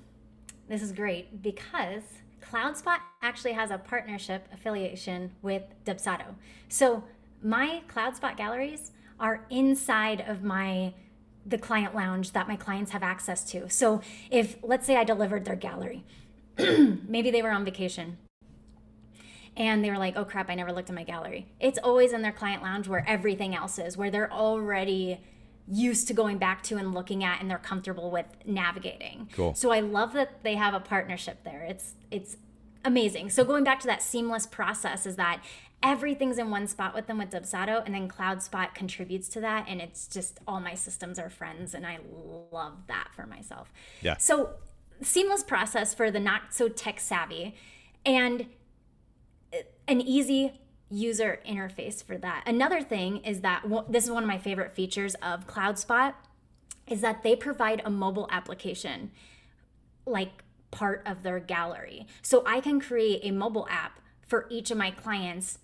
this is great because Cloudspot actually has a partnership affiliation with Dubsado. So my Cloudspot galleries are inside of the client lounge that my clients have access to. So if, let's say I delivered their gallery, maybe they were on vacation and they were like, oh crap, I never looked at my gallery. It's always in their client lounge where everything else is, where they're already used to going back to and looking at, and they're comfortable with navigating. Cool. So I love that they have a partnership there. It's amazing. So going back to that seamless process is that everything's in one spot with them with Dubsado, and then Cloudspot contributes to that, and it's just all my systems are friends, and I love that for myself. Yeah. So seamless process for the not so tech savvy, and an easy user interface for that. Another thing is that this is one of my favorite features of Cloudspot, is that they provide a mobile application like part of their gallery. So I can create a mobile app for each of my clients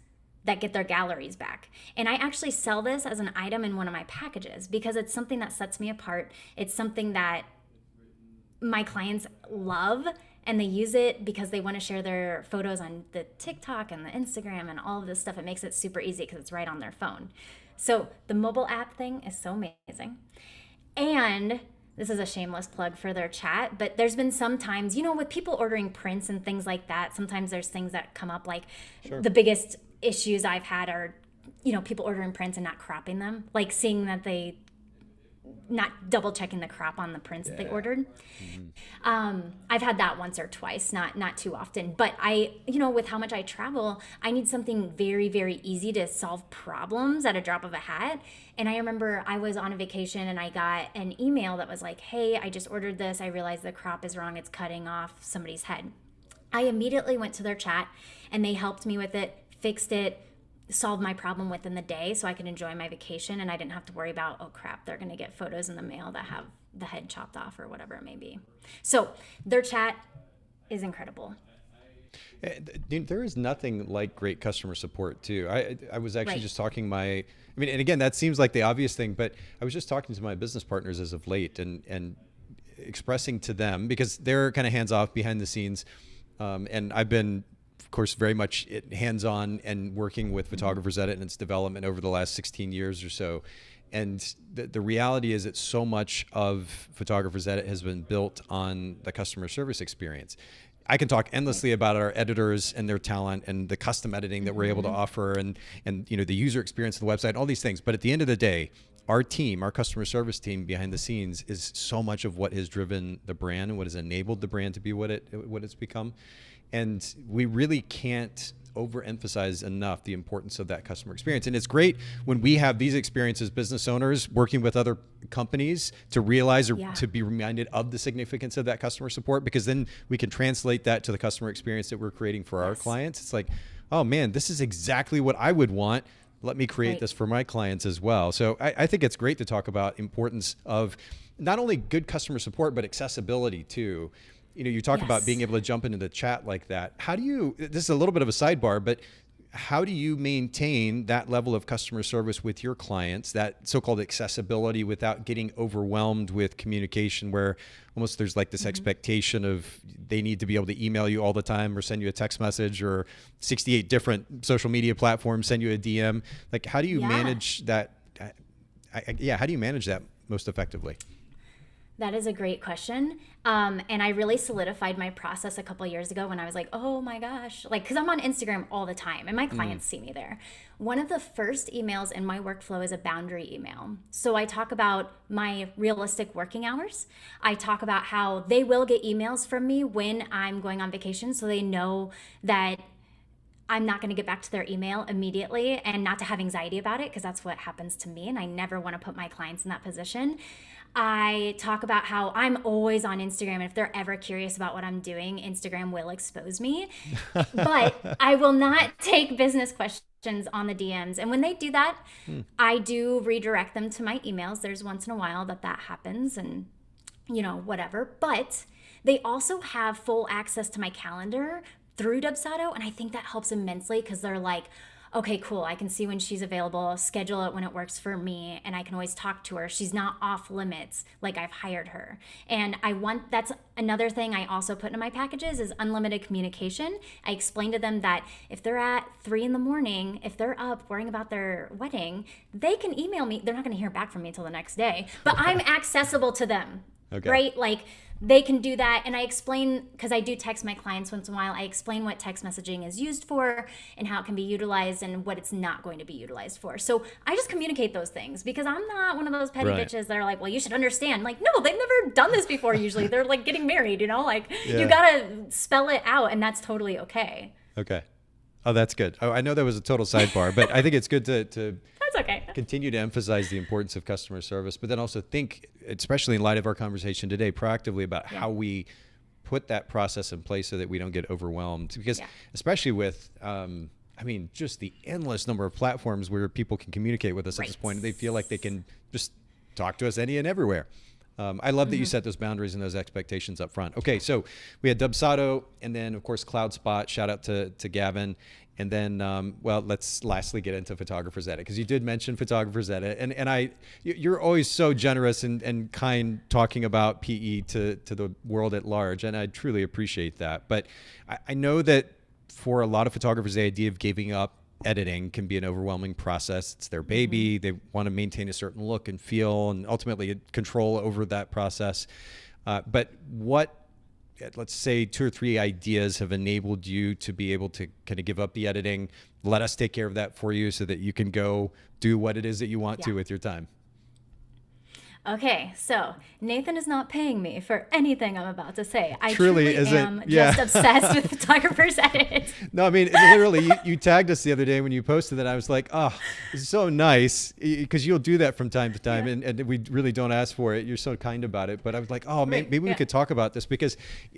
that get their galleries back. And I actually sell this as an item in one of my packages because it's something that sets me apart. It's something that my clients love, and they use it because they want to share their photos on the TikTok and the Instagram and all of this stuff. It makes it super easy because it's right on their phone. So the mobile app thing is so amazing. And this is a shameless plug for their chat, but there's been some times, with people ordering prints and things like that, sometimes there's things that come up, like the biggest issues I've had are, people ordering prints and not cropping them, like seeing that they not double checking the crop on the prints that they ordered. I've had that once or twice, not too often, but with how much I travel, I need something very, very easy to solve problems at a drop of a hat. And I remember I was on a vacation and I got an email that was like, hey, I just ordered this. I realized the crop is wrong. It's cutting off somebody's head. I immediately went to their chat and they helped me with it, fixed it, solved my problem within the day so I could enjoy my vacation, and I didn't have to worry about, oh crap, they're going to get photos in the mail that have the head chopped off or whatever it may be. So their chat is incredible. There is nothing like great customer support too. I was actually Right. just talking and again, that seems like the obvious thing, but I was just talking to my business partners as of late and expressing to them, because they're kind of hands off behind the scenes. And I've been, of course, very much hands-on and working with Photographers Edit and its development over the last 16 years or so. And the reality is that so much of Photographers Edit has been built on the customer service experience. I can talk endlessly about our editors and their talent and the custom editing that we're able to offer and the user experience of the website, all these things. But at the end of the day, our team, our customer service team behind the scenes is so much of what has driven the brand and what has enabled the brand to be what it's become. And we really can't overemphasize enough the importance of that customer experience. And it's great when we have these experiences, business owners working with other companies, to realize or to be reminded of the significance of that customer support, because then we can translate that to the customer experience that we're creating for our clients. It's like, oh man, this is exactly what I would want. Let me create this for my clients as well. So I think it's great to talk about importance of not only good customer support, but accessibility too. You talk about being able to jump into the chat like that. How do you, this is a little bit of a sidebar, but how do you maintain that level of customer service with your clients, that so-called accessibility, without getting overwhelmed with communication where almost there's like this expectation of they need to be able to email you all the time or send you a text message, or 68 different social media platforms send you a DM? Like, how do you manage that? How do you manage that most effectively? That is a great question. And I really solidified my process a couple of years ago when I was like, oh my gosh, because I'm on Instagram all the time and my clients see me there. One of the first emails in my workflow is a boundary email. So I talk about my realistic working hours. I talk about how they will get emails from me when I'm going on vacation, so they know that I'm not going to get back to their email immediately, and not to have anxiety about it, because that's what happens to me, and I never want to put my clients in that position. I talk about how I'm always on Instagram, and if they're ever curious about what I'm doing, Instagram will expose me. But I will not take business questions on the DMs. And when they do that, I do redirect them to my emails. There's once in a while that happens, and whatever. But they also have full access to my calendar through Dubsado, and I think that helps immensely, because they're like, okay, cool, I can see when she's available, schedule it when it works for me, and I can always talk to her. She's not off limits, like I've hired her. And that's another thing I also put in my packages is unlimited communication. I explain to them that if they're at 3 a.m, if they're up worrying about their wedding, they can email me. They're not going to hear back from me until the next day, but I'm accessible to them, right? Like, they can do that. And I explain, because I do text my clients once in a while, I explain what text messaging is used for and how it can be utilized and what it's not going to be utilized for. So I just communicate those things, because I'm not one of those petty bitches that are like, well, you should understand. Like, no, they've never done this before. Usually they're like getting married, you gotta spell it out, and that's totally okay. Okay. Oh, that's good. Oh, I know that was a total sidebar, but I think it's good to That's okay. continue to emphasize the importance of customer service, but then also think, especially in light of our conversation today, proactively about how we put that process in place so that we don't get overwhelmed. Because especially with, just the endless number of platforms where people can communicate with us at this point, they feel like they can just talk to us any and everywhere. I love that you set those boundaries and those expectations up front. Okay, so we had Dubsado, and then of course Cloudspot. Shout out to Gavin, and then let's lastly get into Photographers Edit, because you did mention Photographers Edit, and you're always so generous and kind talking about PE to the world at large, and I truly appreciate that. But I know that for a lot of photographers, the idea of giving up editing can be an overwhelming process. It's their baby. They want to maintain a certain look and feel, and ultimately control over that process. But what, let's say 2 or 3 ideas have enabled you to be able to kind of give up the editing, let us take care of that for you so that you can go do what it is that you want to with your time? Okay, so Nathan is not paying me for anything I'm about to say. I Truly truly am just obsessed with Photographers Edit. No, I mean, literally, you tagged us the other day when you posted that. I was like, oh, it's so nice, because you'll do that from time to time, and we really don't ask for it. You're so kind about it. But I was like, oh, maybe we could talk about this, because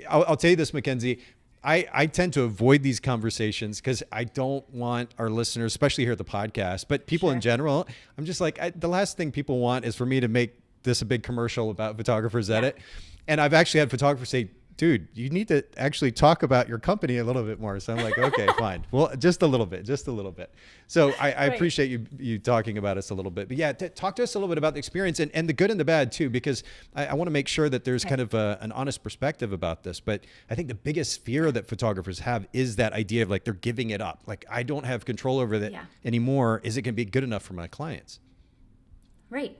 I'll tell you this, McKenzie. I tend to avoid these conversations because I don't want our listeners, especially here at the podcast, but people in general, I'm just like, the last thing people want is for me to make this a big commercial about Photographers Edit. And I've actually had photographers say, dude, you need to actually talk about your company a little bit more. So I'm like, okay, fine. Well, just a little bit. So I appreciate you talking about us a little bit. But yeah, talk to us a little bit about the experience and the good and the bad too, because I want to make sure that there's kind of an honest perspective about this. But I think the biggest fear that photographers have is that idea of like, they're giving it up. Like, I don't have control over that anymore. Is it going to be good enough for my clients? Right.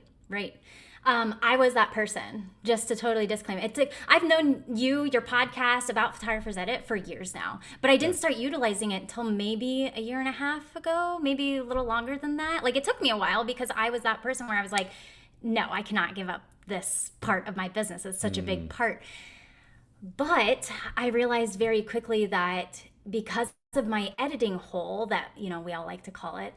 I was that person, just to totally disclaim it. It's like, I've known your podcast about Photographers Edit for years now, but I didn't start utilizing it until maybe a year and a half ago, maybe a little longer than that. Like, it took me a while because I was that person where I was like, no, I cannot give up this part of my business. It's such a big part. But I realized very quickly that because of my editing hole that, we all like to call it,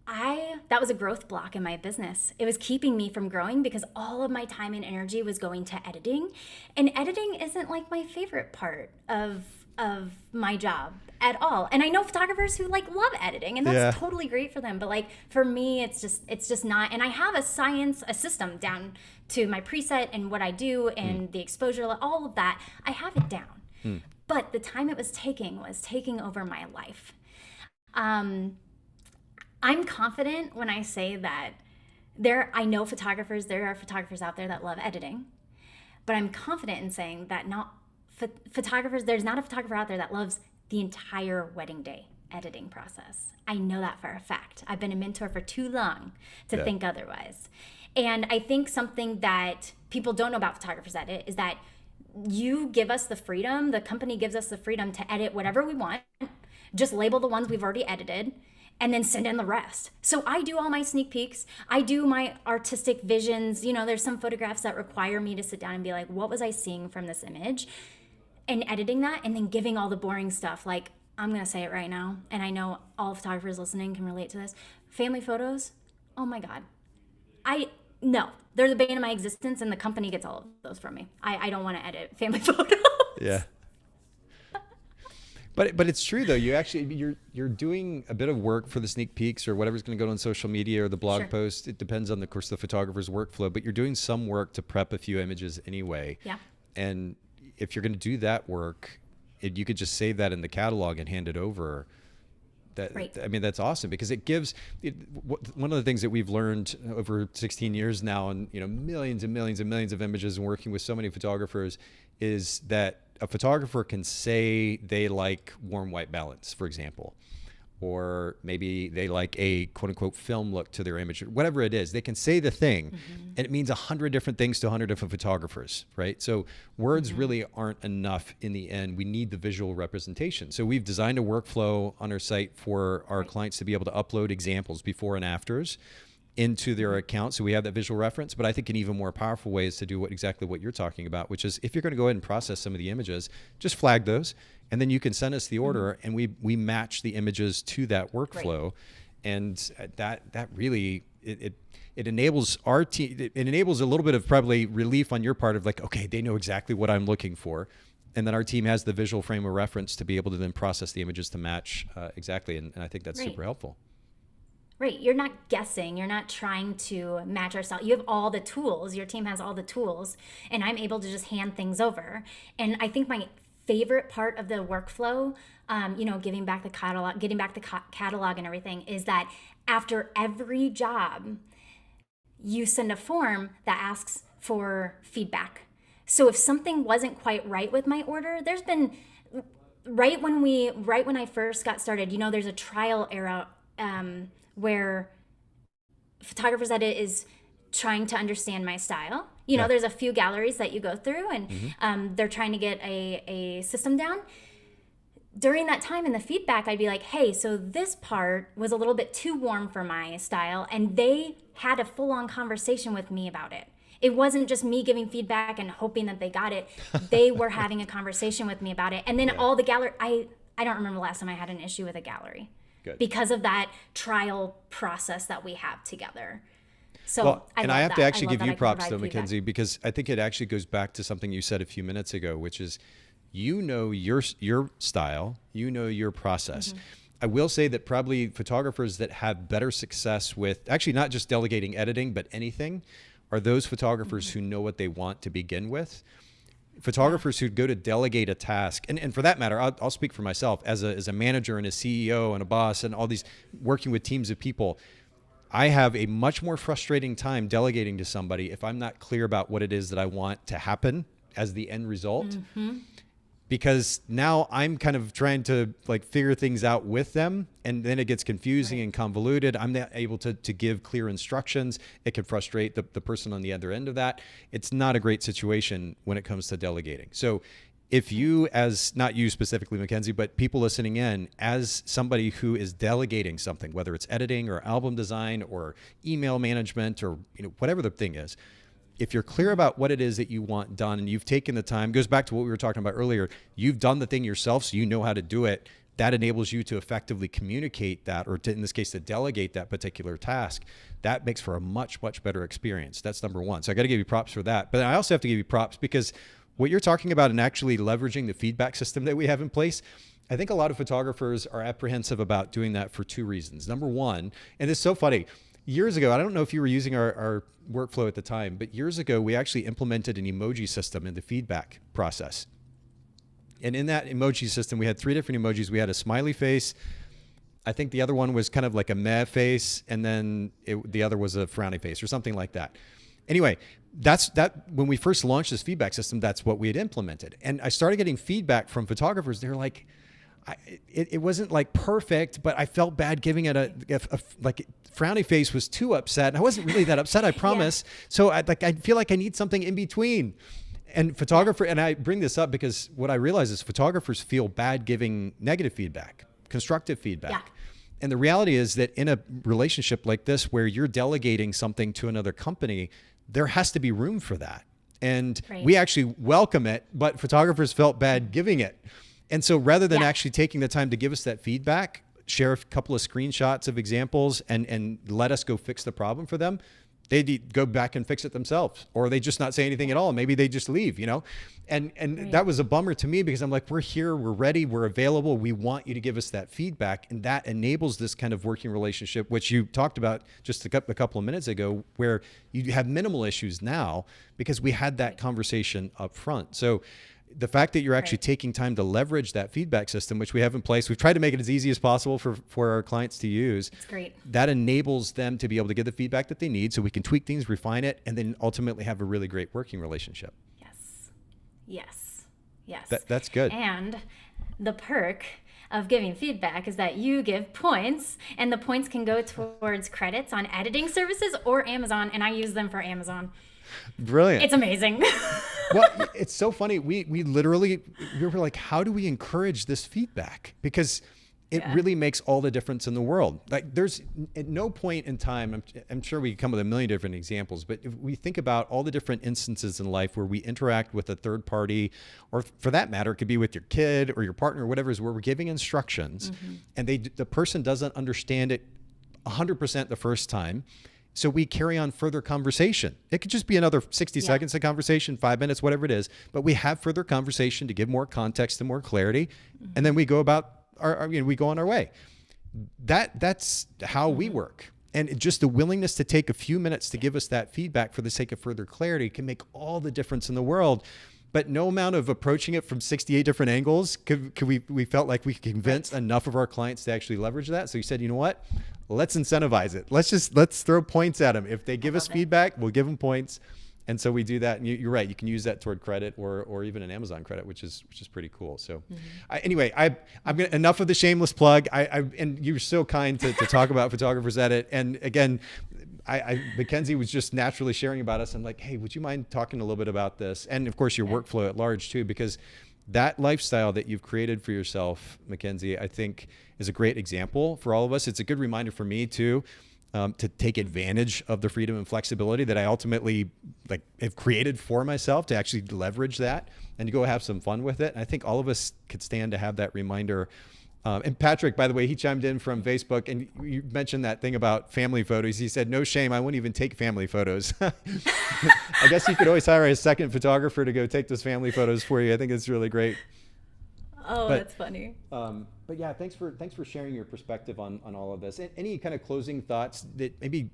that was a growth block in my business. It was keeping me from growing because all of my time and energy was going to editing. And editing isn't like my favorite part of my job at all. And I know photographers who like love editing, and that's totally great for them. But like for me, it's just not. And I have a system down to my preset and what I do and the exposure, all of that. I have it down. But the time it was taking over my life. I'm confident when I say that there are photographers out there that love editing, but I'm confident in saying that there's not a photographer out there that loves the entire wedding day editing process. I know that for a fact. I've been a mentor for too long to think otherwise. And I think something that people don't know about Photographers Edit is that you give us the freedom, the company gives us the freedom to edit whatever we want, just label the ones we've already edited, and then send in the rest. So I do all my sneak peeks. I do my artistic visions. There's some photographs that require me to sit down and be like, what was I seeing from this image? And editing that and then giving all the boring stuff. Like, I'm going to say it right now, and I know all photographers listening can relate to this. Family photos, oh my God. No, they're the bane of my existence, and the company gets all of those from me. I don't want to edit family photos. Yeah. But it's true though. You're doing a bit of work for the sneak peeks or whatever's going to go on social media or the blog post. It depends on, of course, the photographer's workflow. But you're doing some work to prep a few images anyway. Yeah. And if you're going to do that work, you could just save that in the catalog and hand it over. I mean, that's awesome because it gives one of the things that we've learned over 16 years now, and millions and millions and millions of images and working with so many photographers, is that a photographer can say they like warm white balance, for example, or maybe they like a quote unquote film look to their image, or whatever it is. They can say the thing and it means 100 different things to 100 different photographers, right? So words really aren't enough in the end. We need the visual representation. So we've designed a workflow on our site for our clients to be able to upload examples before and afters into their account, so we have that visual reference. But I think an even more powerful way is to do exactly what you're talking about, which is if you're going to go ahead and process some of the images, just flag those, and then you can send us the order, and we match the images to that workflow, and that really it enables our team. It enables a little bit of probably relief on your part of like, okay, they know exactly what I'm looking for. And then our team has the visual frame of reference to be able to then process the images to match exactly, and I think that's super helpful. Right. You're not guessing. You're not trying to match ourselves. You have all the tools. Your team has all the tools, and I'm able to just hand things over. And I think my favorite part of the workflow, getting back the catalog and everything, is that after every job, you send a form that asks for feedback. So if something wasn't quite right with my order, there's been right when I first got started, there's a trial era where Photographers Edit is trying to understand my style. There's a few galleries that you go through, and they're trying to get a system down. During that time in the feedback, I'd be like, hey, so this part was a little bit too warm for my style, and they had a full-on conversation with me about it. It wasn't just me giving feedback and hoping that they got it. They were having a conversation with me about it. And then all the gallery, I don't remember the last time I had an issue with a gallery. Good. Because of that trial process that we have together. So I have to actually give you props though, McKenzie, because I think it actually goes back to something you said a few minutes ago, which is you know your style, you know your process. I will say that probably photographers that have better success with actually not just delegating editing, but anything, are those photographers who know what they want to begin with. Photographers who go to delegate a task, and for that matter, I'll speak for myself as a manager and a CEO and a boss and all these, working with teams of people. I have a much more frustrating time delegating to somebody if I'm not clear about what it is that I want to happen as the end result. Because now I'm kind of trying to like figure things out with them, and then it gets confusing and convoluted. I'm not able to give clear instructions. It can frustrate the person on the other end of that. It's not a great situation when it comes to delegating. So if you, as not you specifically, McKenzie, but people listening in, as somebody who is delegating something, whether it's editing or album design or email management or whatever the thing is, if you're clear about what it is that you want done and you've taken the time, goes back to what we were talking about earlier, you've done the thing yourself, so you know how to do it. That enables you to effectively communicate that, or to, in this case, to delegate that particular task. That makes for a much, much better experience. That's number one. So I got to give you props for that. But I also have to give you props because what you're talking about and actually leveraging the feedback system that we have in place, I think a lot of photographers are apprehensive about doing that for two reasons. Number one, and it's so funny, years ago, I don't know if you were using our workflow at the time, but years ago, we actually implemented an emoji system in the feedback process. And in that emoji system, we had 3 different emojis. We had a smiley face. I think the other one was kind of like a meh face. And then the other was a frowny face or something like that. Anyway, when we first launched this feedback system, that's what we had implemented. And I started getting feedback from photographers. They're like, it wasn't like perfect, but I felt bad giving it a like frowny face was too upset. And I wasn't really that upset, I promise. So I feel like I need something in between. And and I bring this up because what I realize is photographers feel bad giving negative feedback, constructive feedback. Yeah. And the reality is that in a relationship like this, where you're delegating something to another company, there has to be room for that. And we actually welcome it, but photographers felt bad giving it. And so rather than actually taking the time to give us that feedback, share a couple of screenshots of examples and let us go fix the problem for them, they'd go back and fix it themselves, or they just not say anything at all. Maybe they just leave, and that was a bummer to me because I'm like, we're here, we're ready, we're available. We want you to give us that feedback. And that enables this kind of working relationship, which you talked about just a couple of minutes ago, where you have minimal issues now because we had that conversation up front. So the fact that you're actually taking time to leverage that feedback system, which we have in place, we've tried to make it as easy as possible for our clients to use. It's great. That enables them to be able to get the feedback that they need so we can tweak things, refine it, and then ultimately have a really great working relationship. Yes. That's good. And the perk of giving feedback is that you give points, and the points can go towards credits on editing services or Amazon, and I use them for Amazon. Brilliant. It's amazing. Well, it's so funny. We were like, how do we encourage this feedback? Because it really makes all the difference in the world. Like there's at no point in time, I'm sure we could come with a million different examples, but if we think about all the different instances in life where we interact with a third party, or for that matter, it could be with your kid or your partner or whatever, is where we're giving instructions and the person doesn't understand it 100% the first time. So we carry on further conversation. It could just be another 60 seconds of conversation, 5 minutes, whatever it is. But we have further conversation to give more context and more clarity. And then we go about we go on our way. That's how we work. And just the willingness to take a few minutes to give us that feedback for the sake of further clarity can make all the difference in the world. But no amount of approaching it from 68 different angles, we felt like we could convince enough of our clients to actually leverage that. So you said, you know what? Let's incentivize it. Let's throw points at them. If they give us feedback, we'll give them points. And so we do that. And you're right. You can use that toward credit or even an Amazon credit, which is pretty cool. So anyway, I'm gonna, enough of the shameless plug. And you're so kind to talk about Photographers Edit. And again, McKenzie was just naturally sharing about us. I'm like, hey, would you mind talking a little bit about this? And of course your workflow at large too, because that lifestyle that you've created for yourself, McKenzie, I think is a great example for all of us. It's a good reminder for me too, to take advantage of the freedom and flexibility that I ultimately have created for myself, to actually leverage that and to go have some fun with it. And I think all of us could stand to have that reminder. And Patrick, by the way, he chimed in from Facebook, and you mentioned that thing about family photos. He said, no shame, I wouldn't even take family photos. I guess you could always hire a second photographer to go take those family photos for you. I think it's really great. Oh, that's funny. But yeah, thanks for sharing your perspective on all of this. Any kind of closing thoughts that maybe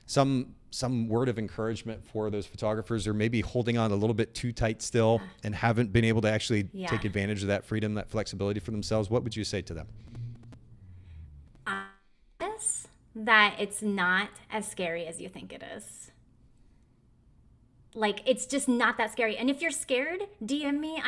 some word of encouragement for those photographers, or maybe holding on a little bit too tight still and haven't been able to actually take advantage of that freedom, that flexibility for themselves? What would you say to them? That it's not as scary as you think it is. Like, it's just not that scary. And if you're scared, DM me.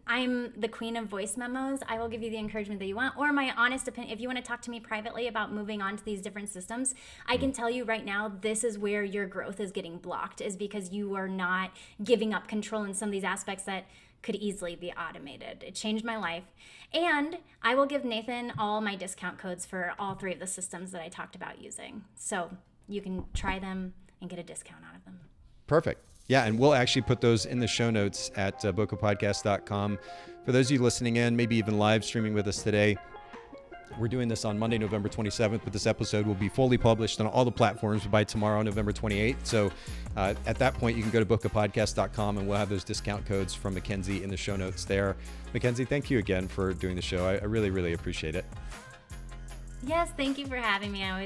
I'm the queen of voice memos. I will give you the encouragement that you want, or my honest opinion. If you want to talk to me privately about moving on to these different systems, I can tell you right now, this is where your growth is getting blocked, is because you are not giving up control in some of these aspects that could easily be automated. It changed my life. And I will give Nathan all my discount codes for all 3 of the systems that I talked about using. So you can try them and get a discount out of them. Perfect. Yeah, and we'll actually put those in the show notes at bokehpodcast.com. For those of you listening in, maybe even live streaming with us today, we're doing this on Monday, November 27th, but this episode will be fully published on all the platforms by tomorrow, November 28th. So at that point, you can go to bokehpodcast.com and we'll have those discount codes from McKenzie in the show notes there. McKenzie, thank you again for doing the show. I really, really appreciate it. Yes, thank you for having me. I always